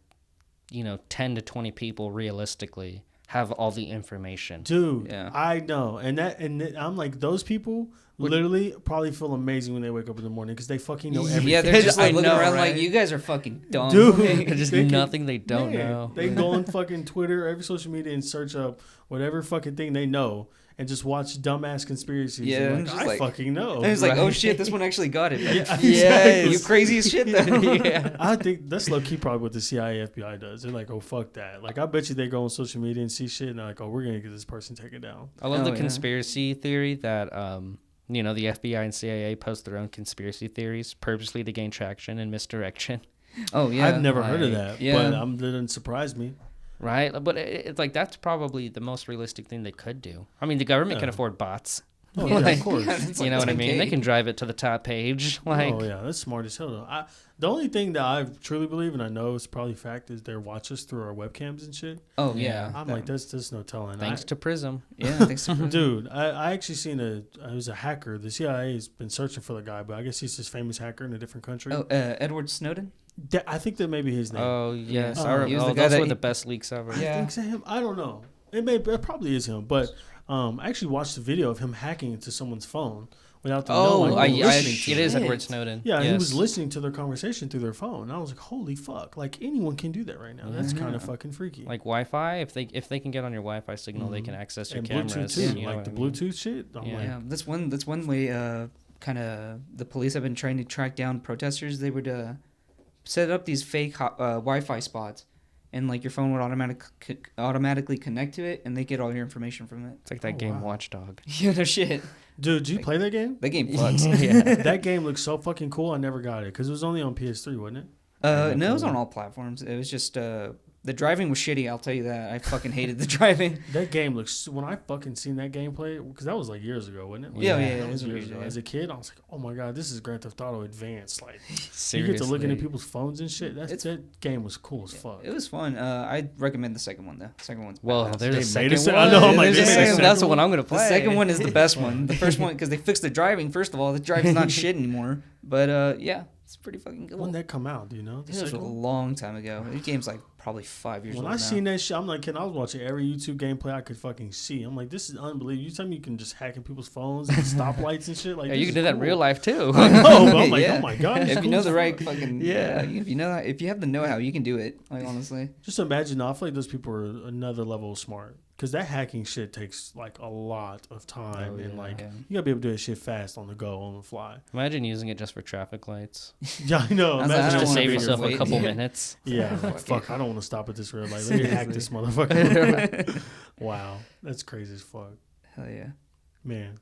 you know, 10 to 20 people realistically have all the information. Dude, I know. And I'm like, those people literally probably feel amazing when they wake up in the morning because they fucking know everything. Yeah, they're just like looking around like, you guys are fucking dumb. Dude, there's nothing they don't know. They go on fucking Twitter, every social media, and search up whatever fucking thing they know and just watch dumbass conspiracies. Yeah, I fucking know. And it's like, oh shit, this one actually got it. Yeah, you crazy as shit though. Yeah. I think that's low key probably what the CIA, FBI does. They're like, oh fuck that. Like I bet you they go on social media and see shit and they're like, oh, we're gonna get this person taken down. I love the conspiracy theory that you know, the FBI and CIA post their own conspiracy theories purposely to gain traction and misdirection. Oh yeah, I've never heard of that, but that didn't surprise me. Right, but it's like that's probably the most realistic thing they could do. I mean, the government can afford bots. Oh yeah, of course. You know what I mean? They can drive it to the top page. Like, oh yeah, that's smart as hell. Though. The only thing that I truly believe, and I know it's probably fact, is they watch us through our webcams and shit. Oh yeah, I'm like, there's no telling. Thanks to Prism. Yeah, thanks to Prism. Dude, I actually seen it was a hacker. The CIA has been searching for the guy, but I guess he's this famous hacker in a different country. Oh, Edward Snowden. I think that may be his name. Oh yes, he was the guy those were the best leaks ever. I think it's him. I don't know. It probably is him, but I actually watched the video of him hacking into someone's phone without them knowing. It is Edward Snowden. Yeah, he was listening to their conversation through their phone. And I was like, holy fuck! Like anyone can do that right now. That's kind of fucking freaky. Like Wi-Fi, if they can get on your Wi-Fi signal, they can access your cameras. Bluetooth too, like the Bluetooth shit. Yeah, that's one way. Kind of the police have been trying to track down protesters. They would set up these fake Wi-Fi spots, and like your phone would automatically connect to it, and they get all your information from it. It's like that game Watchdog. Yeah, no shit. Dude, did you play that game? That game fucks. Yeah. That game looks so fucking cool. I never got it because it was only on PS3, wasn't it? No, it was on all platforms. It was just the driving was shitty. I'll tell you that. I fucking hated the driving. That game looks. When I fucking seen that gameplay, because that was like years ago, wasn't it? Like, yeah, it was years ago. As a kid, I was like, oh my god, this is Grand Theft Auto Advanced. Like, you get to looking at people's phones and shit. That game was cool as fuck. It was fun. I'd recommend the second one though. The second one's there's a second one. I know. I'm like, that's the one I'm gonna play. The second one is the best one. The first one, because they fixed the driving. First of all, the driving's not shit anymore. But yeah. It's pretty fucking cool. When did that come out? Do you know? It was a long time ago. The game's like probably 5 years old now. When I seen that shit, I'm like, I was watching every YouTube gameplay I could fucking see. I'm like, this is unbelievable. You tell me you can just hack in people's phones and stoplights and shit? Like, yeah, you can do that in real life too. I know, but I'm like, oh my god. If you know the right fucking if you have the know-how, you can do it. Like honestly, just imagine. I feel like those people are another level of smart. because that hacking shit takes like a lot of time, and like yeah. you gotta be able to do that shit fast on the go, on the fly. Imagine using it just for traffic lights. Yeah, I know. Just Imagine Just to wanna save be yourself a wait. couple minutes. Yeah, like, fuck, I don't want to stop at this red light. Let me hack this motherfucker. Wow, that's crazy as fuck. Hell yeah. Man.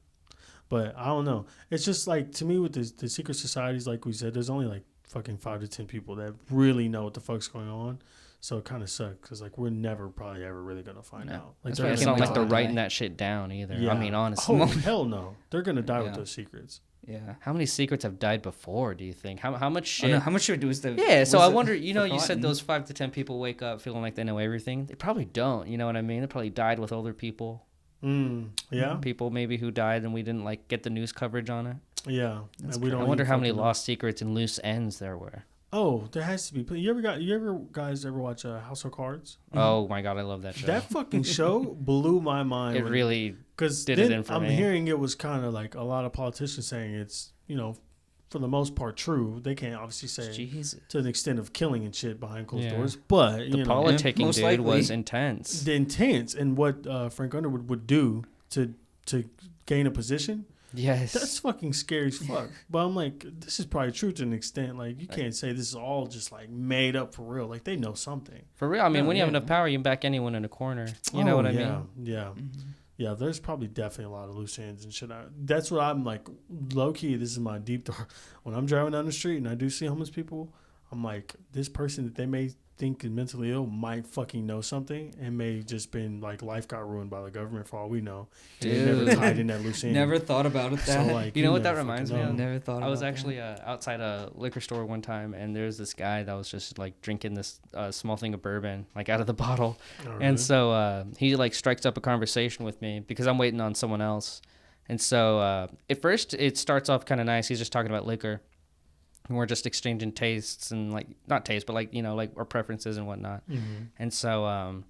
But I don't know. It's just like, to me, with the secret societies, like we said, there's only like fucking 5 to 10 people that really know what the fuck's going on. So it kind of sucks because like we're never probably ever really gonna find out. Like That's why it's not like they're writing that shit down either. Yeah. I mean, honestly. Oh hell no, they're gonna die with those secrets. Yeah. How many secrets have died before? Do you think? How much shit? How much shit was the? Yeah. So was I it wonder. You know, you forgotten? said those 5 to 10 people wake up feeling like they know everything. They probably don't. You know what I mean? They probably died with older people. Yeah. People maybe who died and we didn't like get the news coverage on it. Yeah. And we don't I wonder even how many fucking know. lost secrets and loose ends there were. Oh, there has to be. You ever guys ever watch House of Cards? Oh my god, I love that show. That fucking show blew my mind. It really because did it in for I'm me. hearing it was kind of like a lot of politicians saying it's, you know, for the most part true. They can't obviously say Jesus. to the extent of killing and shit behind closed Yeah. doors, but the you know, politicking most dude likely. was intense. the intense and what Frank Underwood would do to gain a position. Yes. That's fucking scary as fuck. But I'm like, this is probably true to an extent. Like, you can't say this is all just like made up for real. Like, they know something. For real. I mean, Yeah, when you have yeah. enough power, you can back anyone in a corner. You know what I mean? Yeah. Yeah, there's probably definitely a lot of loose ends and shit. That's what I'm like, low key, this is my deep dark. When I'm driving down the street and I do see homeless people, I'm like, this person that they may think is mentally ill might fucking know something and may just been like life got ruined by the government for all we know. They never tied in that loose end. Never thought about it that. So, like, You know what never that reminds fucking me know. of? Never thought. I was about actually outside a liquor store one time, and there's this guy that was just like drinking this small thing of bourbon, like out of the bottle. Oh, And really? so he like strikes up a conversation with me because I'm waiting on someone else. And so at first it starts off kind of nice. He's just talking about liquor. And we're just exchanging tastes and like, not tastes, but like, you know, like our preferences and whatnot. Mhm. And so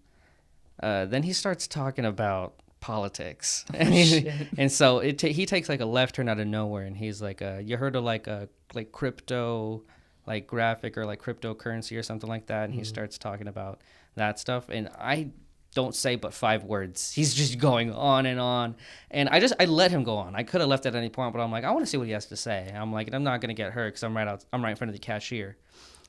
then he starts talking about politics. And so he takes like a left turn out of nowhere. And he's like, you heard of like crypto, like graphic or like cryptocurrency or something like that. And he starts talking about that stuff. And I don't say but 5 words. He's just going on. And I let him go on. I could have left at any point, but I'm like, I want to see what he has to say. I'm like, I'm not going to get hurt because I'm right in front of the cashier.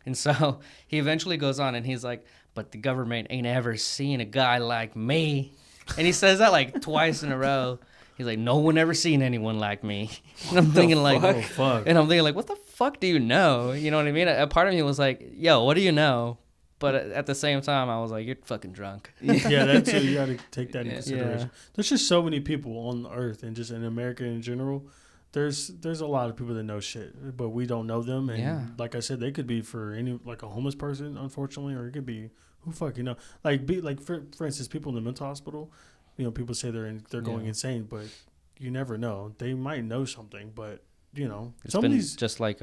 And so he eventually goes on and he's like, but the government ain't ever seen a guy like me. And he says that like twice in a row. He's like, no one ever seen anyone like me. And I'm thinking like, Oh, fuck. and I'm thinking like, what the fuck do you know? You know what I mean? A part of me was like, yo, what do you know? But at the same time, I was like, you're fucking drunk. Yeah, that's it. You got to take that into Yeah. consideration. There's just so many people on the earth and just in America in general. There's a lot of people that know shit, but we don't know them. And like I said, they could be for any like a homeless person, unfortunately, or it could be who fucking know. Like for instance, people in the mental hospital. You know, people say they're going insane, but you never know. They might know something, but you know, It's some been of these just like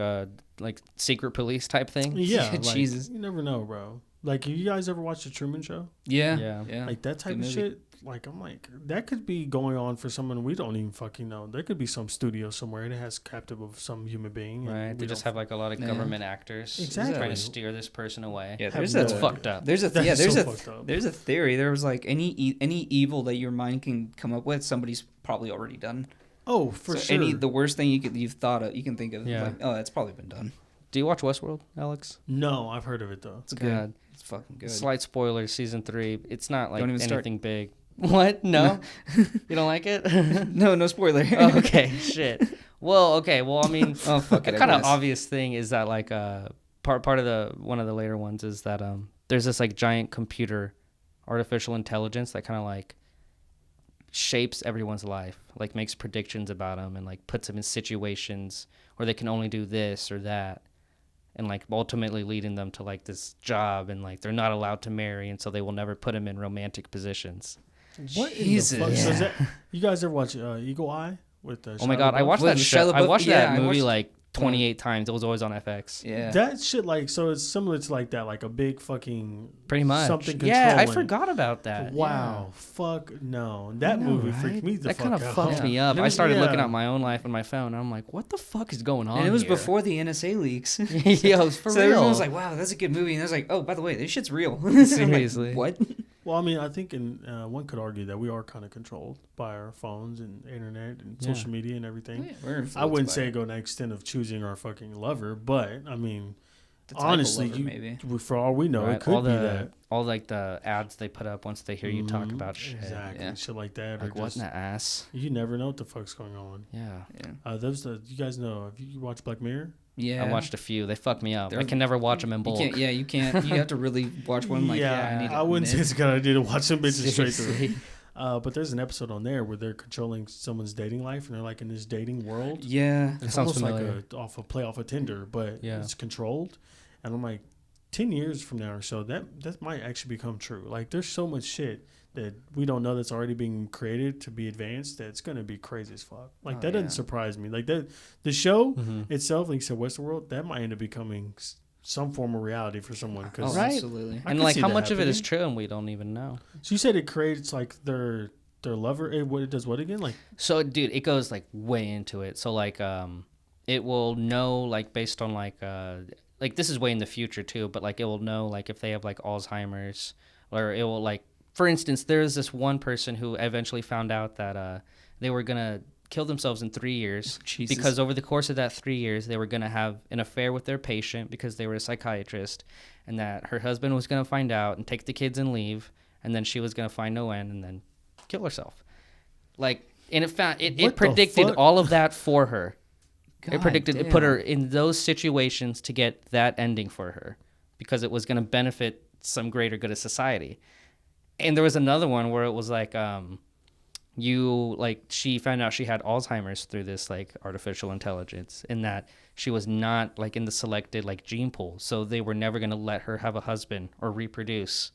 secret police type thing. yeah, like, Jesus. you never know, bro. Like, you guys ever watch the Truman Show? Yeah. Like that type Good of movie. shit. Like, I'm like, that could be going on for someone we don't even fucking know. There could be some studio somewhere and it has captive of some human being. and Right. we They just don't- have like a lot of Yeah. government actors Exactly. trying to steer this person away. Yeah, Have there's no That's idea. fucked up. There's a That yeah, is there's so a fucked up. there's a theory. There was like any evil that your mind can come up with, somebody's probably already done. Oh, for So sure. the worst thing you've thought of, you can think of. Yeah. Like, oh, it's probably been done. Do you watch Westworld, Alex? No, I've heard of it though. It's good. God. It's fucking good. Slight spoilers, season 3. It's not like Don't even start. anything big. What? No? You don't like it? No spoiler. Oh, okay, shit. Well, okay. Well, I mean, Oh, fuck a it, I kind of guess. obvious thing is that like part of one of the later ones is that there's this like giant computer, artificial intelligence that kind of like shapes everyone's life, like makes predictions about them and like puts them in situations where they can only do this or that, and like ultimately leading them to like this job, and like they're not allowed to marry, and so they will never put them in romantic positions. What Jesus. in the fuck? So is Yeah. that, you guys ever watch Eagle Eye with Oh my god, I watched With that show. Shia I LaBeouf? watched Yeah, that I movie watched- like 28 times. It was always on FX. Yeah. That shit, like, so it's similar to like that, like a big fucking Pretty much. something Yeah, I controlling. forgot about that. Wow, fuck no. That know, movie right? freaked me the That fuck kind of out. fucked me up. It I was- started looking yeah. at my own life on my phone, and I'm like, what the fuck is going on And it was here? before the NSA leaks. Yo, for so real. everyone was like, "Wow, that's a good movie," and I was like, "Oh, by the way, this shit's real." Seriously. Like, what? Well, I mean, I think one could argue that we are kind of controlled by our phones and internet and social media and everything. Yeah, I wouldn't say go to the extent of choosing our fucking lover, but I mean, honestly, maybe. For all we know, it could be that. All like the ads they put up once they hear you talk about shit. Exactly, shit like that. Like, what in the ass? You never know what the fuck's going on. Yeah. You guys know, have you watched Black Mirror? Yeah, I watched a few. They fuck me up. I can never watch them in bulk. You can't. You have to really watch one. Like, I wouldn't say it's a good idea to watch some bitches straight through. But there's an episode on there where they're controlling someone's dating life, and they're like in this dating world. Yeah, it's almost familiar. Like a play off of Tinder, but it's controlled. And I'm like, 10 years from now or so, that might actually become true. Like, there's so much shit that we don't know that's already being created to be advanced that's going to be crazy as fuck. Like, that doesn't surprise me. Like, the show itself, like you said, Westworld, that might end up becoming some form of reality for someone. Absolutely. And, like, how much of it is true and we don't even know. So you said it creates, like, their lover. It does what again? Like, so, dude, it goes, like, way into it. So, like, it will know, like, based on, like, this is way in the future, too, but, like, it will know, like, if they have, like, Alzheimer's, or it will, like, for instance, there's this one person who eventually found out that they were going to kill themselves in 3 years because over the course of that 3 years, they were going to have an affair with their patient because they were a psychiatrist, and that her husband was going to find out and take the kids and leave, and then she was going to find no end and then kill herself. Like, and it predicted all of that for her. It predicted it put her in those situations to get that ending for her because it was going to benefit some greater good of society. And there was another one where it was like she found out she had Alzheimer's through this like artificial intelligence, and that she was not like in the selected like gene pool, so they were never going to let her have a husband or reproduce.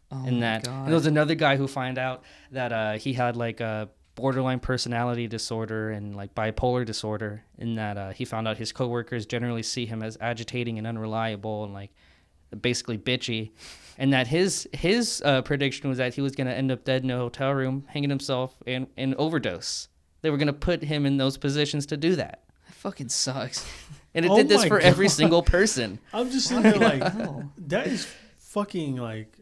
And there was another guy who found out that he had like a borderline personality disorder and like bipolar disorder, in that he found out his coworkers generally see him as agitating and unreliable and like basically bitchy, and that his prediction was that he was going to end up dead in a hotel room, hanging himself in overdose. They were going to put him in those positions to do that. That fucking sucks. And it did this for every single person. I'm just sitting there like, that is fucking like,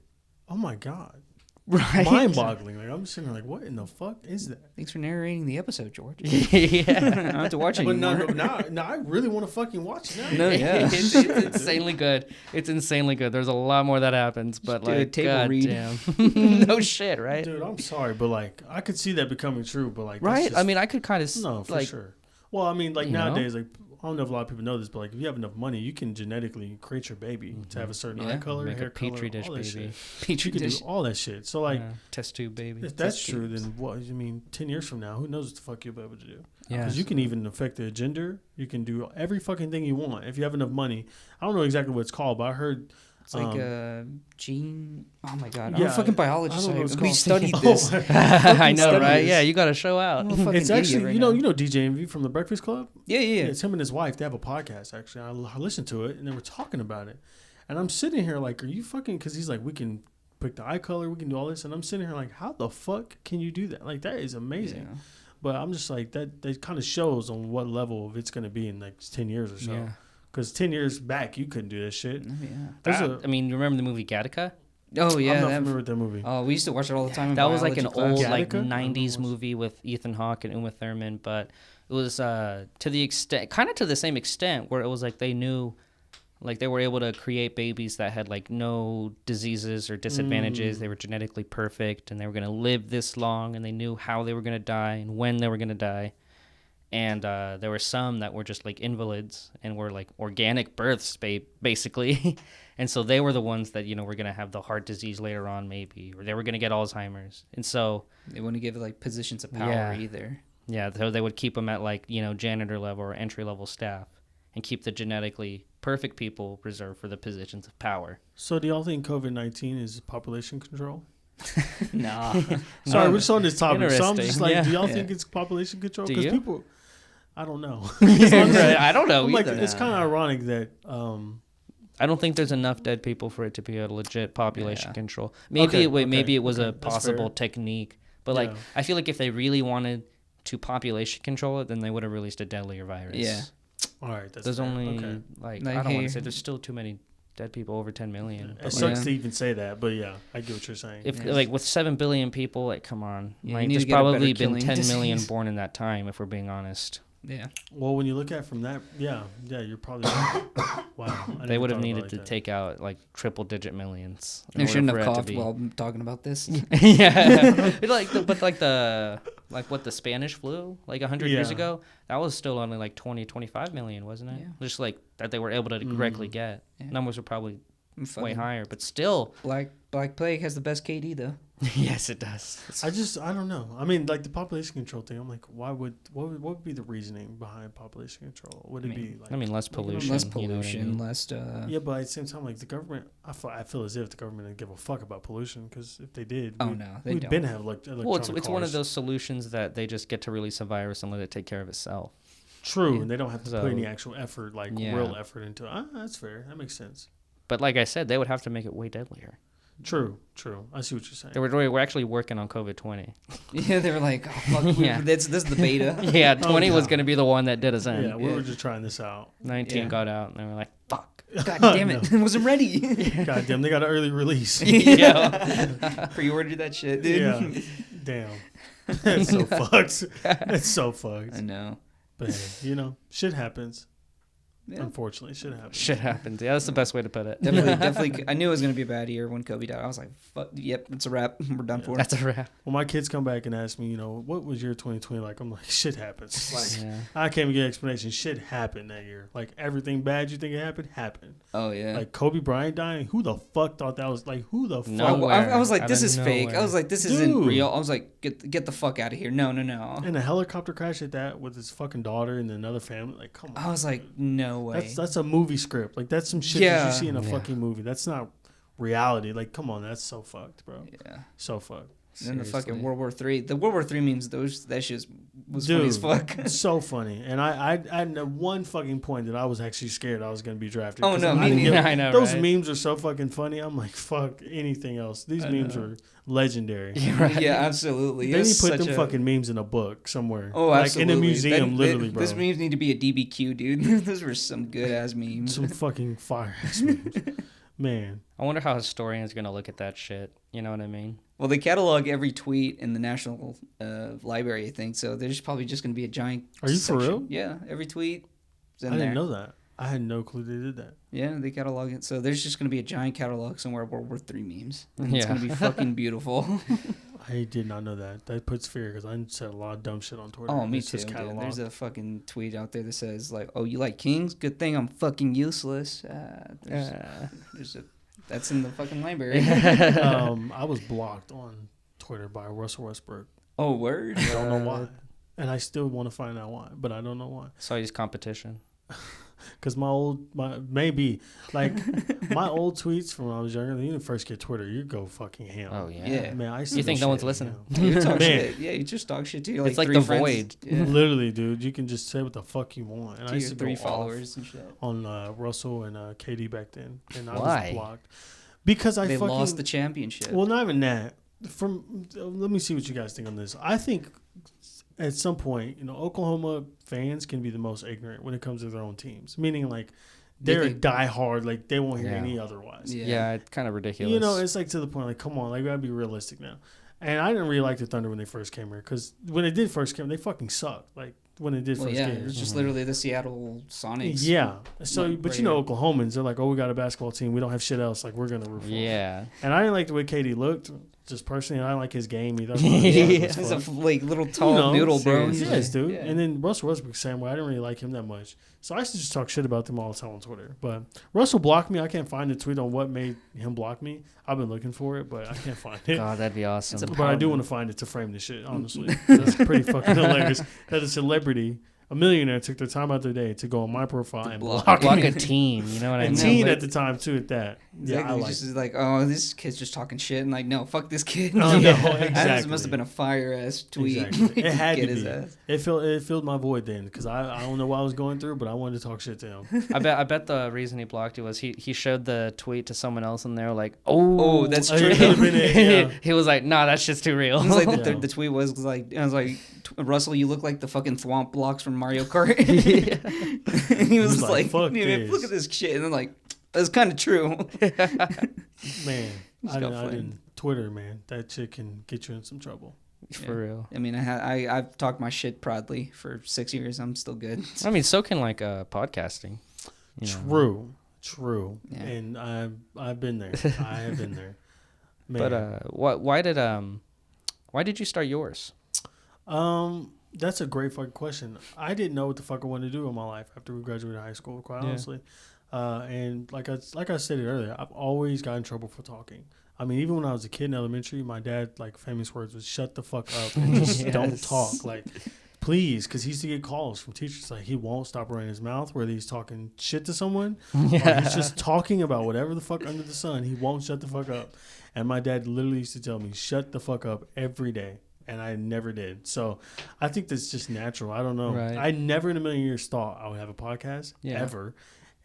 oh my God. Right. Mind-boggling. Like, I'm sitting there like, what in the fuck is that? Thanks for narrating the episode, George. Yeah. I don't have to watch it anymore. But now I really want to fucking watch it now. No, yeah. It's insanely good. It's insanely good. There's a lot more that happens, but just like, table read. Damn. No shit, right? Dude, I'm sorry, but like, I could see that becoming true, but like, right? Just, I mean, I could kind of no, for like, sure. Well, I mean, like nowadays, like, I don't know if a lot of people know this, but like, if you have enough money, you can genetically create your baby to have a certain eye color, make hair a petri color, dish all that baby. shit. You can do all that shit. So like, test tube baby. If that's true, then what? I mean, 10 years from now, who knows what the fuck you'll be able to do? Yeah, because you can even affect the gender. You can do every fucking thing you want if you have enough money. I don't know exactly what it's called, but I heard. It's like gene. Oh my God! I'm a fucking biologist. We studied this. I know, right? Yeah, you got to show out. It's actually, you know DJ Envy from the Breakfast Club. Yeah. It's him and his wife. They have a podcast. Actually, I listened to it and they were talking about it. And I'm sitting here like, are you fucking? Because he's like, we can pick the eye color, we can do all this, and I'm sitting here like, how the fuck can you do that? Like, that is amazing. Yeah. But I'm just like, that kind of shows on what level of it's going to be in like 10 years or so. Yeah. Because 10 years back, you couldn't do this shit. Yeah. I mean, you remember the movie Gattaca? Oh, yeah. I'm not familiar with that movie. Oh, we used to watch it all the time. That was like an old like 90s movie with Ethan Hawke and Uma Thurman, but it was to the extent, kind of to the same extent, where it was like they knew, like they were able to create babies that had like no diseases or disadvantages. They were genetically perfect and they were going to live this long, and they knew how they were going to die and when they were going to die. And there were some that were just like invalids and were like organic births, basically. And so they were the ones that, you know, were going to have the heart disease later on, maybe, or they were going to get Alzheimer's. And so they wouldn't give like positions of power either. Yeah. So they would keep them at like, you know, janitor level or entry level staff, and keep the genetically perfect people reserved for the positions of power. So do y'all think COVID-19 is population control? Nah. Sorry, we're just on this topic. So I'm just like, do y'all think it's population control? Because people, I don't know. I don't know either. Like, it's kind of ironic that I don't think there's enough dead people for it to be a legit population control. Maybe it was a possible technique, but like I feel like if they really wanted to population control it, then they would have released a deadlier virus. Yeah. All right. There's only like I don't want to say there's still too many dead people over 10 million. It sucks to even say that, but yeah, I get what you're saying. If like with 7 billion people, like come on, Yeah, like there's probably been 10 million born in that time, if we're being honest. Yeah. Well, when you look at it from that, yeah, you're probably right. Wow. They would have needed to take out like triple-digit millions. I shouldn't have coughed while I'm talking about this. Yeah, but the Spanish flu, like 100 years ago, that was still only like 25 million, wasn't it? Yeah. Just like that they were able to directly get. Yeah. Numbers were probably way higher, but still. Black Plague has the best KD though. Yes, it does. I don't know. I mean, like the population control thing. I'm like, what would be the reasoning behind population control? Would it be like? I mean, less pollution. Less pollution, you know less. Yeah, but at the same time, like the government, I feel as if the government didn't give a fuck about pollution because if they did, we'd been have electronic Well, it's one of those solutions that they just get to release a virus and let it take care of itself. True, and they don't have to put any actual effort, real effort into it. That's fair. That makes sense. But like I said, they would have to make it way deadlier. True. I see what you're saying. We're actually working on COVID-20. Yeah, they were like, oh, fuck, this is the beta. Yeah, 20 was going to be the one that did us in. Yeah, we were just trying this out. 19 got out, and they were like, fuck. God damn it. I wasn't ready. God damn, they got an early release. Yeah. Pre-ordered that shit, dude. Yeah. Damn. That's so fucked. That's so fucked. I know. But hey, shit happens. Yeah. Unfortunately, shit happens. Shit happens. Yeah, that's the best way to put it. Definitely. I knew it was going to be a bad year when Kobe died. I was like, fuck, yep, it's a wrap. We're done for. That's a wrap. When my kids come back and ask me, what was year 2020 like? I'm like, shit happens. Like, I can't even get an explanation. Shit happened that year. Like, everything bad you think it happened. Oh, yeah. Like, Kobe Bryant dying. Who the fuck thought that was, like, who the fuck? I was like, this is fake. I was like, this isn't real. I was like, get the fuck out of here. No. And a helicopter crash at that with his fucking daughter and another family. Like, come on. I was like, no way. That's a movie script. Like, that's some shit that you see in a fucking movie. That's not reality. Like, come on, that's so fucked, bro. Yeah. So fucked. And then the fucking World War III. The World War III memes, that shit was funny as fuck. So funny. And I had one fucking point that I was actually scared I was going to be drafted. Oh, no, me neither. I know, those memes are so fucking funny. I'm like, fuck anything else. These memes are legendary. Yeah, absolutely. They need to put them fucking memes in a book somewhere. Oh, absolutely. Like in a museum, literally, bro. Those memes need to be a DBQ, dude. Those were some good-ass memes. Some fucking fire-ass memes. Man. I wonder how historians are going to look at that shit. You know what I mean? Well, they catalog every tweet in the National Library, I think. So there's probably just going to be a giant Are you section. for real? Yeah, every tweet is in I there. didn't know that. I had no clue they did that. Yeah, they catalog it. So there's just going to be a giant catalog somewhere of World War III memes. And it's going to be fucking beautiful. I did not know that. That puts fear because I said a lot of dumb shit on Twitter. Oh, me too. There's a fucking tweet out there that says, like, oh, you like kings? Good thing I'm fucking useless. That's in the fucking library. I was blocked on Twitter by Russell Westbrook. Oh, word? I don't know why. And I still want to find out why, but I don't know why. So he's competition. Because my old tweets from when I was younger, when you first get Twitter, you go fucking ham. Oh, yeah. Man, you think no one's listening? You talk shit. Yeah, you just talk shit to your it's like the void. Yeah. Literally, dude. You can just say what the fuck you want. And to I used to your 3 go followers and shit. On Russell and KD back then. And I Why? was blocked. Because they lost the championship. Well, not even that. Let me see what you guys think on this. I think at some point, Oklahoma fans can be the most ignorant when it comes to their own teams. Meaning, like, they're diehard, like they won't hear any otherwise. Yeah, it's kind of ridiculous. It's like to the point, like, come on, like, we gotta be realistic now. And I didn't really like the Thunder when they first came here because when they did first come, they fucking sucked. Like when they did first came, it was just literally the Seattle Sonics. Yeah. So, but Oklahomans, they're like, oh, we got a basketball team, we don't have shit else. Like we're gonna root for them. Yeah. And I didn't like the way KD looked. Just personally, I like his game. He He's a little tall noodle, bro. Yes, dude. Yeah. And then Russell Westbrook, same way. I didn't really like him that much. So I used to just talk shit about them all the time on Twitter. But Russell blocked me. I can't find the tweet on what made him block me. I've been looking for it, but I can't find it. God, that'd be awesome. But I do want to find it to frame the shit, honestly. That's pretty fucking hilarious. That a celebrity, a millionaire, took their time out their day to go on my profile and block a team. You know what I mean? And teen at the time, too, at that. Exactly. Yeah, I like just like, oh, this kid's just talking shit. And like, no, fuck this kid. Oh, no, exactly. That must have been a fire-ass tweet. Exactly. It had to be. It filled my void then because I don't know what I was going through, but I wanted to talk shit to him. I bet the reason he blocked you was he showed the tweet to someone else and they were like, oh that's true. He was like, nah, that shit's too real. It was like the tweet was like, I was like, Russell, you look like the fucking Thwomp blocks from Mario Kart. And he was like, fuck look at this shit. And then like, That's kind of true. Man, I didn't. Twitter, man, that shit can get you in some trouble. For real. I mean, I've talked my shit proudly for 6 years. I'm still good. I mean, so can like podcasting. True. Yeah. And I've been there. I have been there. Man. But why did you start yours? That's a great fucking question. I didn't know what the fuck I wanted to do in my life after we graduated high school, quite honestly. And like I said it earlier, I've always got in trouble for talking. I mean, even when I was a kid in elementary, my dad, like, famous words was "shut the fuck up" and just don't talk, like, please, because he used to get calls from teachers like he won't stop running his mouth, whether he's talking shit to someone or he's just talking about whatever the fuck under the sun. He won't shut the fuck up. And my dad literally used to tell me, "Shut the fuck up" every day. And I never did. So I think that's just natural. I don't know. Right. I never in a million years thought I would have a podcast ever.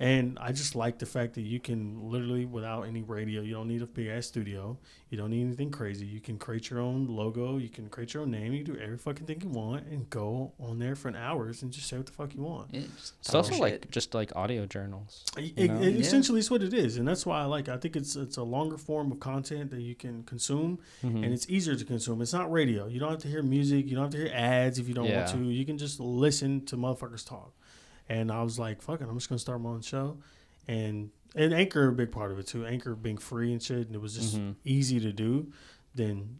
And I just like the fact that you can literally, without any radio, you don't need a big-ass studio. You don't need anything crazy. You can create your own logo. You can create your own name. You can do every fucking thing you want and go on there for an hours and just say what the fuck you want. It's also like just like audio journals. Essentially, it's what it is. And that's why I like it. I think it's a longer form of content that you can consume, and it's easier to consume. It's not radio. You don't have to hear music. You don't have to hear ads if you don't want to. You can just listen to motherfuckers talk. And I was like, fuck it, I'm just going to start my own show. And Anchor, a big part of it, too. Anchor being free and shit, and it was just easy to do. Then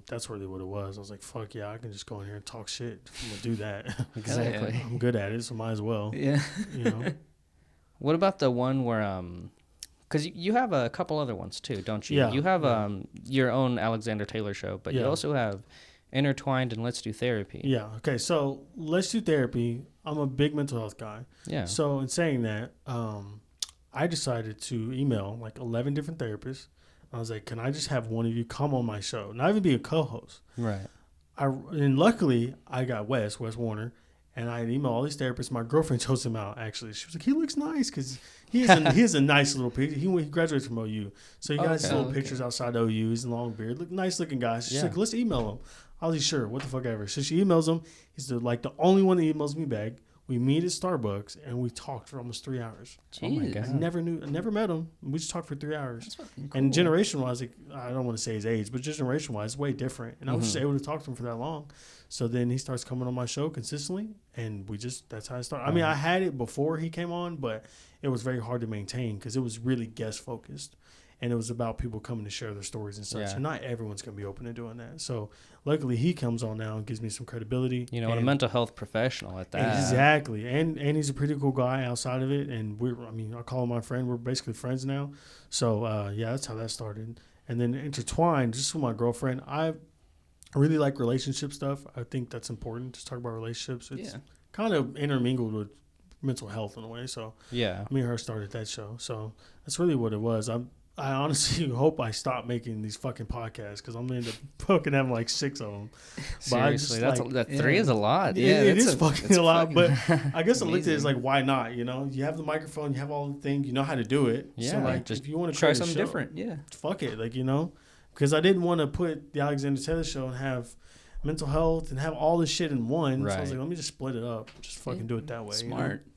that's really what it was. I was like, fuck yeah, I can just go in here and talk shit. I'm going to do that. Exactly. I'm good at it, so might as well. Yeah. You know? What about the one where, because you have a couple other ones, too, don't you? Yeah. You have your own Alexander Taylor show, but you also have Intertwined and Let's Do Therapy. Yeah. Okay. So Let's Do Therapy. I'm a big mental health guy. Yeah. So in saying that, I decided to email like 11 different therapists. I was like, can I just have one of you come on my show? Not even be a co-host. Right. And luckily I got Wes Warner, and I emailed all these therapists. My girlfriend chose him out, actually. She was like, he looks nice because he has a nice little picture. He graduated from OU. So he got his little pictures outside OU. He's a long beard. Nice looking guy. She's like, let's email him. I was like, sure, what the fuck ever. So she emails him. He's the only one that emails me back. We meet at Starbucks, and we talked for almost 3 hours. Jeez. Oh, my God. I never met him. We just talked for 3 hours. That's fucking cool. And generation-wise, like, I don't want to say his age, but generation-wise, way different. And I was just able to talk to him for that long. So then he starts coming on my show consistently, and that's how it started. I mean, I had it before he came on, but it was very hard to maintain because it was really guest-focused. And it was about people coming to share their stories and such. Yeah. And not everyone's going to be open to doing that. So luckily he comes on now and gives me some credibility. You know, and a mental health professional at that. Exactly. And he's a pretty cool guy outside of it. And I call him my friend. We're basically friends now. So, that's how that started. And then Intertwined, just with my girlfriend. I really like relationship stuff. I think that's important. Just talk about relationships. It's kind of intermingled with mental health in a way. So me and her started that show. So that's really what it was. I honestly hope I stop making these fucking podcasts because I'm going to end up fucking having like 6 of them. Seriously, that 3 is a lot. Yeah, it is fucking a lot. But I guess I looked at it as like, why not? You know, you have the microphone, you have all the things, you know how to do it. Yeah, so like, just if you want to try something different, fuck it, like, you know, because I didn't want to put the Alexander Taylor show and have mental health and have all this shit in one. Right. So I was like, let me just split it up, just fucking do it that way. Smart.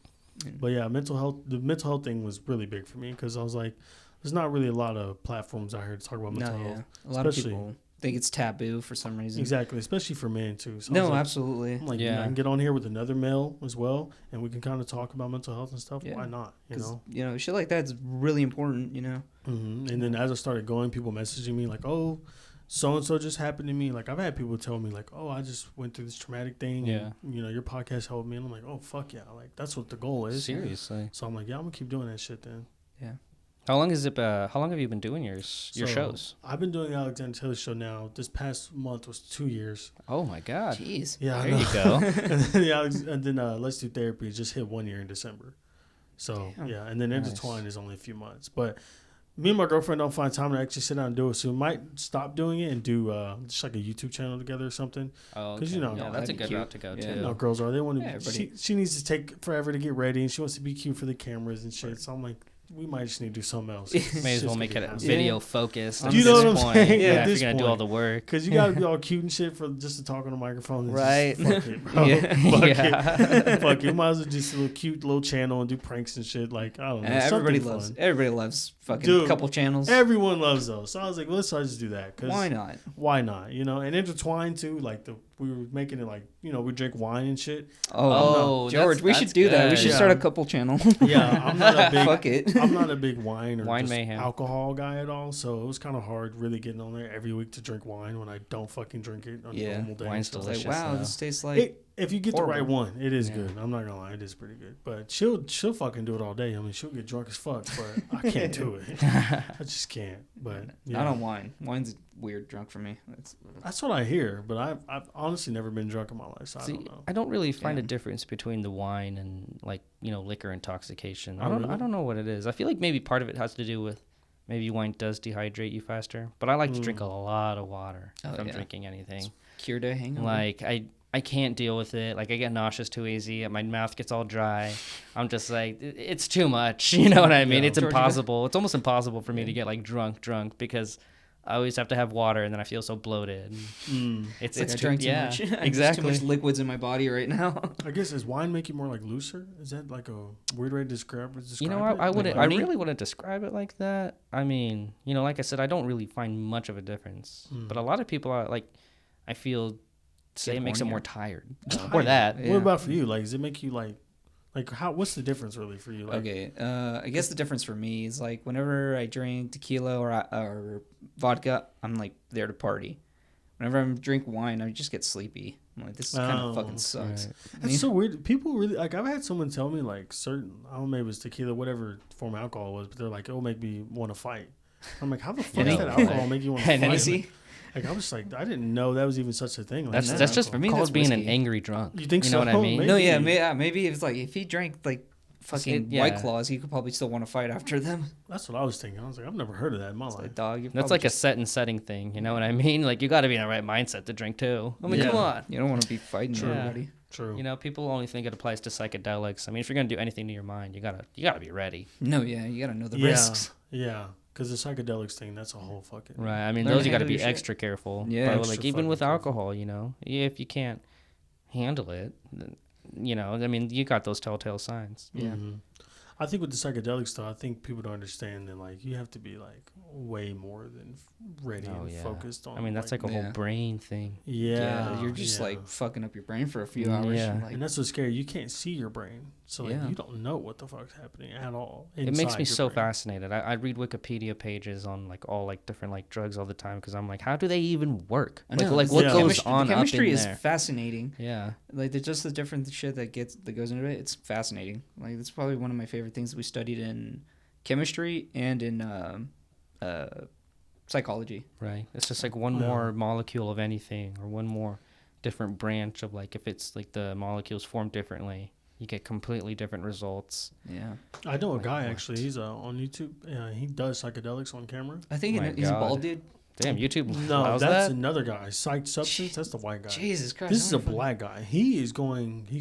You know? But yeah, the mental health thing was really big for me because I was like, there's not really a lot of platforms out here to talk about mental health. A lot of people think it's taboo for some reason. Exactly, especially for men too. So absolutely. I'm like, I can get on here with another male as well, and we can kind of talk about mental health and stuff. Yeah. Why not? You know, shit like that's really important. You know. Mm-hmm. And then as I started going, people messaging me like, "Oh, so and so just happened to me." Like I've had people tell me like, "Oh, I just went through this traumatic thing. Yeah. And, you know, your podcast helped me." And I'm like, "Oh, fuck yeah!" Like that's what the goal is. Seriously. So I'm like, "Yeah, I'm gonna keep doing that shit then." Yeah. How long have you been doing your shows? I've been doing the Alexander Taylor show now. This past month was 2 years. Oh my God! Jeez. Yeah, there you go. and then Let's Do Therapy just hit 1 year in December. So and then Intertwined is only a few months. But me and my girlfriend don't find time to actually sit down and do it, so we might stop doing it and do just like a YouTube channel together or something. Oh, okay. Because that's a good route to go too. You know, girls are they want to. She needs to take forever to get ready, and she wants to be cute for the cameras and shit. So I'm like, we might just need to do something else. May as well make it video focused. You know what I'm saying? Yeah, if you're gonna do all the work, because you gotta be all cute and shit for just to talk on the microphone. Right? Fuck it, bro. Fuck it. Might as well just do a cute little channel and do pranks and shit. Like I don't know. Everybody loves fucking couple channels. Everyone loves those. So I was like, let's just do that. Cause why not? Why not? You know, and intertwine too. Like we were making it like, you know, we drink wine and shit. Oh, George, we should do that. We should start a couple channel. Yeah, I'm not a big. Fuck it. I'm not a big wine mayhem alcohol guy at all. So it was kind of hard really getting on there every week to drink wine when I don't fucking drink it on a normal day. Wine's delicious. Like, wow, this tastes like. If you get the right one, it is good. I'm not gonna lie, it is pretty good. But she'll fucking do it all day. I mean, she'll get drunk as fuck, but I can't do it. I just can't. But not on wine. Wine's weird drunk for me. That's what I hear. But I've honestly never been drunk in my life, so I don't know. I don't really find a difference between the wine and like, you know, liquor intoxication. I don't know what it is. I feel like maybe part of it has to do with maybe wine does dehydrate you faster. But I like to drink a lot of water if I'm drinking anything. It's cure day hangover. Like I can't deal with it. Like I get nauseous too easy. My mouth gets all dry. I'm just like, it's too much. You know what I mean? It's impossible. It's almost impossible for me to get like drunk because I always have to have water and then I feel so bloated. It's like I drank too much. Exactly. Too much liquids in my body right now. I guess, does wine make you more like looser? Is that like a weird way to describe it? You know, I really wouldn't describe it like that. I mean, you know, like I said, I don't really find much of a difference. But a lot of people are like, I feel say it makes them more tired or that. What about for you? Like, does it make you like how? What's the difference really for you? Like, okay, I guess the difference for me is like whenever I drink tequila or vodka, I'm like there to party. Whenever I drink wine, I just get sleepy. I'm like, this kind of fucking sucks. Right. That's so weird. People really like. I've had someone tell me like certain. I don't know, maybe it was tequila, whatever form of alcohol it was, but they're like, it'll make me want to fight. I'm like, how the fuck does that alcohol make you want to fight? Like I was like, I didn't know that was even such a thing. Like, that's just for me. That's being an angry drunk. You think you so? Know what I mean? Maybe. No, maybe it's like if he drank like fucking White Claws, he could probably still want to fight after them. That's what I was thinking. I was like, I've never heard of that in my life. Like, dog, that's like a set and setting thing. You know what I mean? Like you got to be in the right mindset to drink too. I mean, come on. You don't want to be fighting everybody. True. You know, people only think it applies to psychedelics. I mean, if you're gonna do anything to your mind, you gotta be ready. No, you gotta know the risks. Yeah. Because the psychedelics thing, that's a whole fucking... Right. I mean, those you got to be extra careful. Yeah. But like even with alcohol, you know, if you can't handle it, you know, I mean, you got those telltale signs. Yeah. Mm-hmm. I think with the psychedelics, though, I think people don't understand that, like, you have to be, like, way more than ready and focused on... I mean, that's like a whole brain thing. Yeah. You're just, like, fucking up your brain for a few hours. Yeah. And that's what's scary. You can't see your brain. So, like, you don't know what the fuck's happening at all. It makes me so fascinated. I read Wikipedia pages on, like, all, like, different, like, drugs all the time because I'm like, how do they even work? I know. Like what goes on the chemistry up in is there? Fascinating. Yeah. Like, there's just the different shit that goes into it. It's fascinating. Like, that's probably one of my favorite things that we studied in chemistry and in psychology. Right. It's just like one more molecule of anything or one more different branch of, like, if it's like the molecules form differently, you get completely different results. Yeah. I know a guy, actually. He's on YouTube. He does psychedelics on camera. I think he's a bald dude. Damn, YouTube. No, that's another guy. Psyched Substance. That's the white guy. Jesus Christ. This is a black guy. He's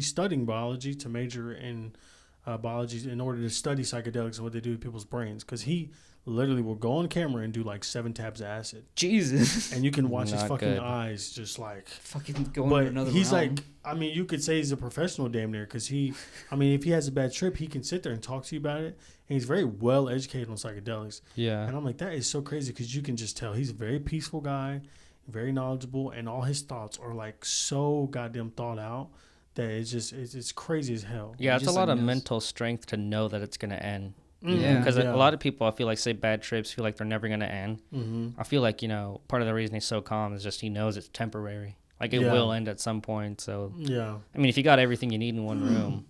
studying biology to major in biology in order to study psychedelics and what they do to people's brains. Because he literally will go on camera and do like 7 tabs of acid. Jesus. And you can watch his fucking eyes just like fucking going to another he's realm. like, I mean, you could say he's a professional damn near because if he has a bad trip, he can sit there and talk to you about it. And he's very well educated on psychedelics. Yeah. And I'm like, that is so crazy because you can just tell he's a very peaceful guy, very knowledgeable, and all his thoughts are like so goddamn thought out that it's crazy as hell. Yeah, it's a lot of mental strength to know that it's going to end. Yeah, because a lot of people, I feel like, say bad trips, feel like they're never going to end. Mm-hmm. I feel like, you know, part of the reason he's so calm is just he knows it's temporary. Like, it will end at some point. So, yeah. I mean, if you got everything you need in one room,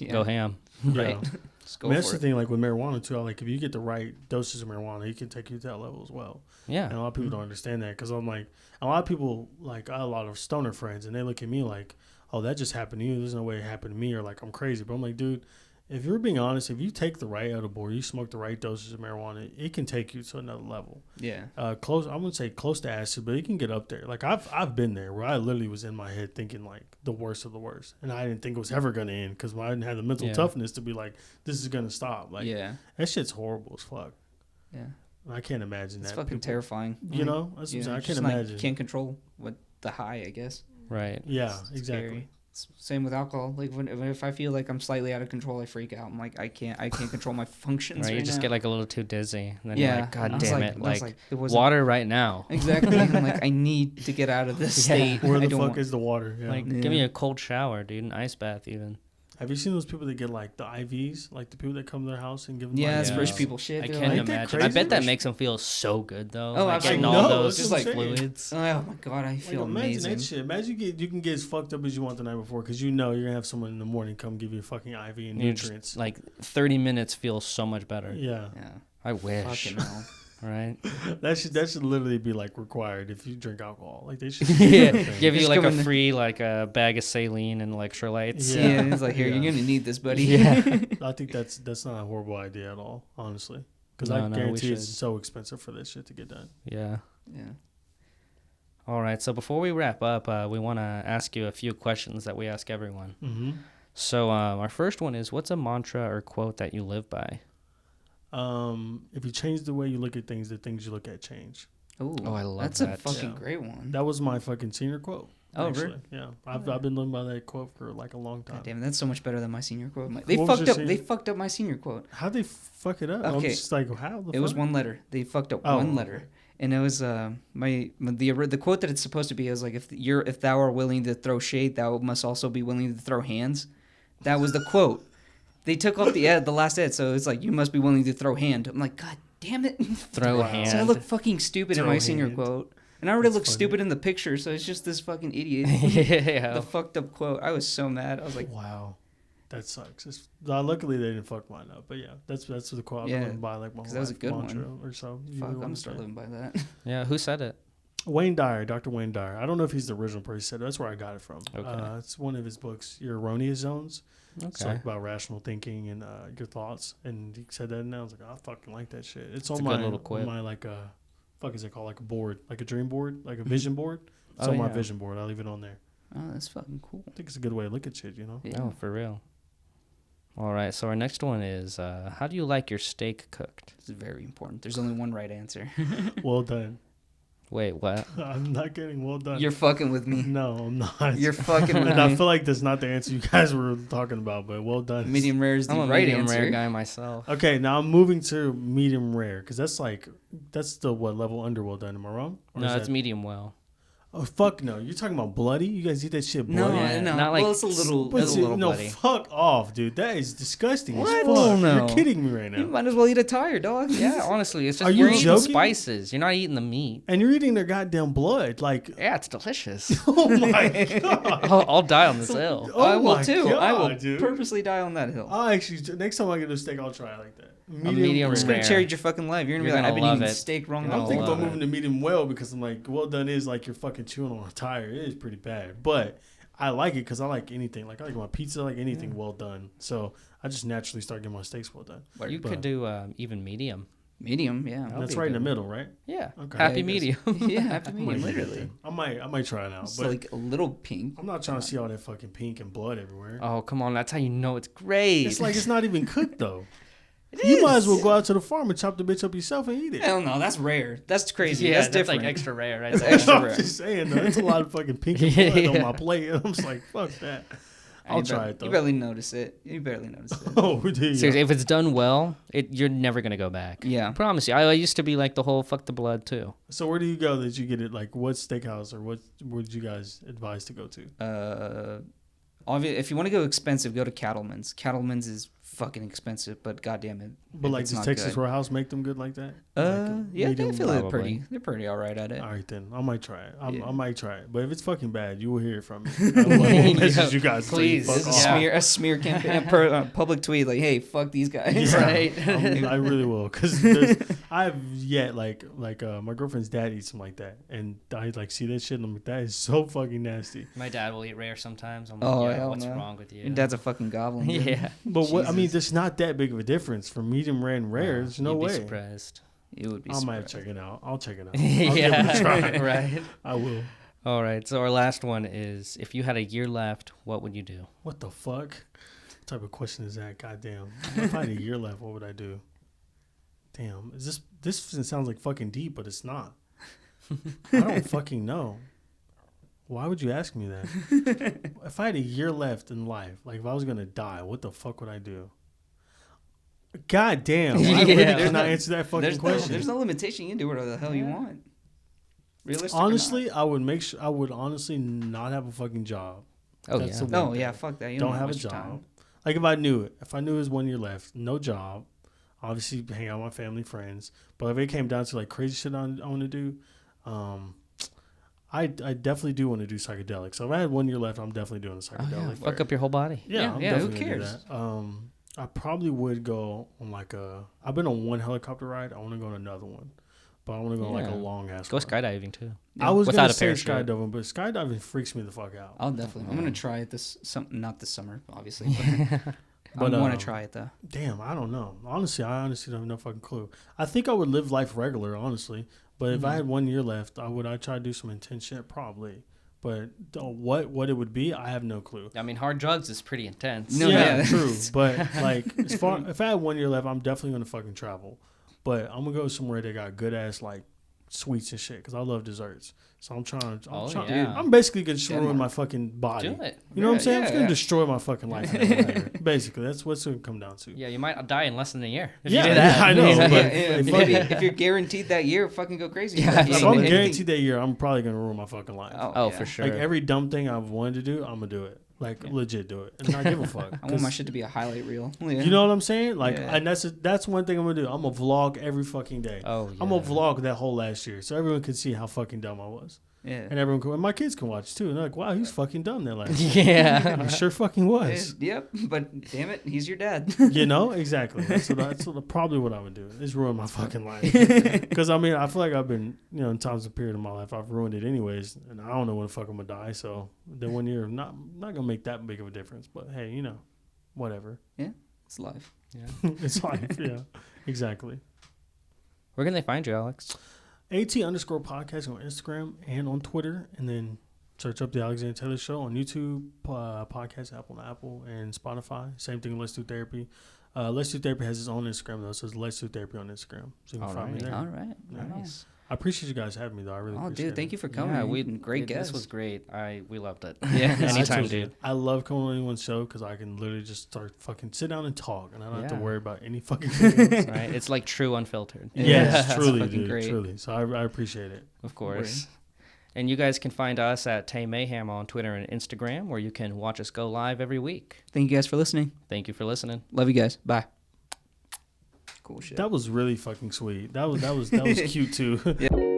go ham. Yeah. Right. That's the thing, like with marijuana, too. Like, if you get the right doses of marijuana, he can take you to that level as well. Yeah. And a lot of people don't understand that because I'm like, a lot of people, like, I have a lot of stoner friends, and they look at me like, oh, that just happened to you. There's no way it happened to me, or like, I'm crazy. But I'm like, dude, if you're being honest, if you take the right edible or you smoke the right dosage of marijuana, it can take you to another level. Yeah. Close. I wouldn't say close to acid, but it can get up there. Like I've been there where I literally was in my head thinking like the worst of the worst, and I didn't think it was ever gonna end because I didn't have the mental toughness to be like, this is gonna stop. Like, that shit's horrible as fuck. Yeah. I can't imagine that. It's fucking terrifying. You know, that's what I'm saying. I can't imagine. You can't control what the high, I guess. Right. Yeah. It's exactly. Scary. Same with alcohol. Like if I feel like I'm slightly out of control, I freak out. I'm like, I can't control my functions. Right, you just now. get like a little too dizzy, and then you're like, God damn it, it water right now. Exactly. I'm like, I need to get out of this state. Where the fuck is the water? Yeah. Like, give me a cold shower, dude, an ice bath even. Have you seen those people that get like the IVs, like the people that come to their house and give them? Yeah, like, it's rich people shit. I They're can't like, imagine. I bet that makes them feel so good though. Oh, like absolutely. getting all No, those just like fluids. Oh my god, I feel like, imagine amazing. that shit. Imagine you can get as fucked up as you want the night before because you know you're gonna have someone in the morning come give you a fucking IV and nutrients. Just, like 30 minutes feels so much better. Yeah. I wish. Fucking hell. Right. That should literally be like required if you drink alcohol. Like they should. Give you Just like go a in free like a bag of saline and electrolytes. Yeah, it's like, here, you're gonna need this, buddy. Yeah. I think that's not a horrible idea at all, honestly. Because No, I we guarantee it's should. so expensive for this shit to get done. Yeah. Yeah. All right. So before we wrap up, we want to ask you a few questions that we ask everyone. Mm-hmm. So our first one is, what's a mantra or quote that you live by? If you change the way you look at things, the things you look at change. Ooh, Oh, I love that's that. a fucking great one. That was my fucking senior quote. Oh, actually. really? Yeah, I've been living by that quote for like a long time. God damn it, that's so much better than my senior quote. What was your They fucked up my senior quote. How'd they fuck it up? I'm Okay. just like, how the It was fuck? one letter. They fucked up Oh, one letter. And it was the quote that it's supposed to be is like, if thou are willing to throw shade, thou must also be willing to throw hands. That was the quote. They took off the last ed, so it's like, you must be willing to throw hand. I'm like, God damn it. Throw hand. So I look fucking stupid in Throw my senior hand. quote. And I already look funny. stupid in the picture, so it's just this fucking idiot. Yeah. The fucked up quote. I was so mad. I was like, Wow, that sucks. Luckily, they didn't fuck mine up. But yeah, that's the quote I've been living by like my whole that was a life, good mantra one. or so. fuck, I'm gonna start living by that. Yeah. Who said it? Wayne Dyer, Dr. Wayne Dyer. I don't know if he's the original person who said it. That's where I got it from. Okay. It's one of his books, Your Erroneous Zones. It's Okay. like about rational thinking and your thoughts. And he said that, and I was like, I fucking like that shit. It's a on good my little quip. my like fuck is it called, like a board, like a dream board, like a vision board. It's Oh, on my yeah. vision board. I leave it on there. Oh, that's fucking cool. I think it's a good way to look at shit, you know. Yeah. No, for real. All right. So our next one is, how do you like your steak cooked? This is very important. There's only one right answer. Well done. Wait, what? I'm not kidding. Well done. You're fucking with me. No, I'm not. You're fucking with And I me. feel like that's not the answer you guys were talking about, but well done. Medium rare is the I'm a right medium answer. rare guy myself. Okay, now I'm moving to medium rare because that's the what level under well done? Am I wrong? Or No, is it's that- medium well. Oh fuck no! You're talking about bloody? You guys eat that shit bloody? No, Yeah, no. not like Well, it's a little. But it's a see, little no, bloody. fuck off, dude. That is disgusting as What? fuck. Oh, no. You're kidding me right You now. might as well eat a tire, dog. Yeah, honestly, it's just Are you you're eating joking? spices. You're not eating the meat. And you're eating their goddamn blood, like. Yeah, it's delicious. Oh my god! I'll die on this hill. Oh I will my too. I will God, dude. purposely die on that hill. I'll actually next time I get a steak, I'll try it like that. medium It's rare. gonna change your fucking life. You're gonna You're be like, gonna I've been love eating it. steak wrong. You're I'm gonna thinking love about it. moving to medium well because I'm like, well done is like you're fucking chewing on a tire. It is pretty bad, but I like it because I like anything. Like I like my pizza, I like anything well done. So I just naturally start getting my steaks well done. You But could do even medium. Medium, yeah. that'll that's be a right in the good middle, right? Yeah. Okay. Happy Yeah, medium. one. Yeah, happy I might medium, do that literally. then. I might try it out, It's but like a little pink. I'm not trying to see all that fucking pink and blood everywhere. Oh, come on. That's how you know it's great. It's like it's not even cooked though. You might as well go out to the farm and chop the bitch up yourself and eat it. Hell no, that's rare. That's crazy. yeah, that's that's different. like extra rare right That's there. extra I'm rare. just saying though, it's a lot of fucking pink and blood Yeah. on my plate. And I'm just like, fuck that. I'll try it though. You barely notice it. You barely notice it. Oh, do you? Seriously, if it's done well, you're never gonna go back. Yeah. I promise you. I used to be like the whole fuck the blood too. So where do you go that you get it? Like what steakhouse or what would you guys advise to go to? If you want to go expensive, go to Cattleman's. Cattleman's is fucking expensive, but goddamn it. But if like it's does not Texas good. Roadhouse make them good like that? Yeah, medium? they feel it Probably. they're pretty all right at it. All right then, I might try it. I Yeah. might try it. But if it's fucking bad, you will hear it from me. I will message you guys. Please. Fuck This is off. a smear campaign, public tweet like, hey, fuck these guys. Yeah, Right? I really will because I've yet like my girlfriend's dad eats them like that, and I like see that shit and I'm like, that is so fucking nasty. My dad will eat rare sometimes. I'm Oh, like, yeah, hell what's no. wrong with you? Your dad's a fucking goblin. Dude. Yeah. But what I mean, mean, there's not that big of a difference from medium rare and rare. There's no way. You'd be surprised. You would be I surprised. might check it out. I'll check it out. Yeah, right. I will. All right. So our last one is: if you had a year left, what would you do? What the fuck? What type of question is that? Goddamn. If I had a year left, what would I do? Damn. Is this sounds like fucking deep, but it's not. I don't fucking know. Why would you ask me that? If I had a year left in life, like if I was gonna die, what the fuck would I do? God damn. I really cannot answer that fucking question. There's no limitation. You can do whatever the hell you want. Realistic. Honestly, I would honestly not have a fucking job. Oh, That's yeah. the one Oh, thing. yeah, fuck that. You Don't have a much job. time. Like if I knew it. If I knew it was 1 year left, no job, obviously hang out with my family, friends. But if it came down to like crazy shit I want to do, I definitely do want to do psychedelics. So if I had 1 year left, I'm definitely doing a psychedelic. Fuck up your whole body. Yeah, I'm who definitely gonna do cares? that. I probably would go on I've been on one helicopter ride. I want to go on another one. But I want to go on like a long ass Go one. skydiving too. I was Without going to a say parachute. skydiving, but skydiving freaks me the fuck out. I'll definitely. I'm gonna try it not this summer, obviously. But, I want to try it though. Damn, I don't know. Honestly, I honestly don't have no fucking clue. I think I would live life regular, honestly. But if I had 1 year left, I'd try to do some intense shit, probably. But what it would be, I have no clue. I mean, hard drugs is pretty intense. No, yeah, yeah. true. But like, if I had 1 year left, I'm definitely gonna fucking travel. But I'm gonna go somewhere that got good ass like sweets and shit because I love desserts. So I'm trying. Yeah. I'm basically gonna just Yeah, ruin man. my fucking body. Do it. You know what I'm saying? I'm just gonna yeah. destroy my fucking life. Basically, that's what's gonna come down to. Yeah, you might die in less than a year. If Yeah, you do that. I know, Yeah, but if you're guaranteed that year, fucking go crazy. Yeah, If I'm guaranteed that year, I'm probably gonna ruin my fucking life. Oh, for sure. Like every dumb thing I've wanted to do, I'm gonna do it. Like legit do it, and not give a fuck. I want my shit to be a highlight reel. Yeah. You know what I'm saying? Like, Yeah. and that's one thing I'm gonna do. I'm gonna vlog every fucking day. Oh, I'm gonna yeah. vlog that whole last year, so everyone can see how fucking dumb I was, Yeah. and and my kids can watch too. And they're like, "Wow, he's fucking dumb that last year." Yeah. He sure fucking was. Yep. But damn it, he's your dad. You know exactly. That's probably what I would do. Is ruin my fucking life. Because I mean, I feel like I've been, in times of period of my life, I've ruined it anyways, and I don't know when the fuck I'm gonna die. So the 1 year, not gonna make that big of a difference. But hey, whatever. Yeah, it's life. Yeah. It's life. Yeah, exactly. Where can they find you, Alex? AT_podcast on Instagram and on Twitter, and then search up the Alexander Taylor Show on YouTube, podcast, Apple, and Spotify. Same thing. Let's Do Therapy. Let's Do Therapy has its own Instagram though, so it's Let's Do Therapy on Instagram. So you can find me there. All right. Nice. I appreciate you guys having me though. I really Oh, appreciate dude, it. thank you for coming. Yeah, You've been great guest. This was great. We loved it. Yeah. Yeah, I Anytime, told you, dude. I love coming on anyone's show because I can literally just start fucking sit down and talk, and I don't have to Yeah. worry about any fucking thing else. Right? It's like true unfiltered. Yes, That's truly, fucking dude, great. truly. So I appreciate it. Of course. And you guys can find us at Tame Mayhem on Twitter and Instagram, where you can watch us go live every week. Thank you guys for listening. Thank you for listening. Love you guys. Bye. Cool shit. That was really fucking sweet. That was cute too. Yeah.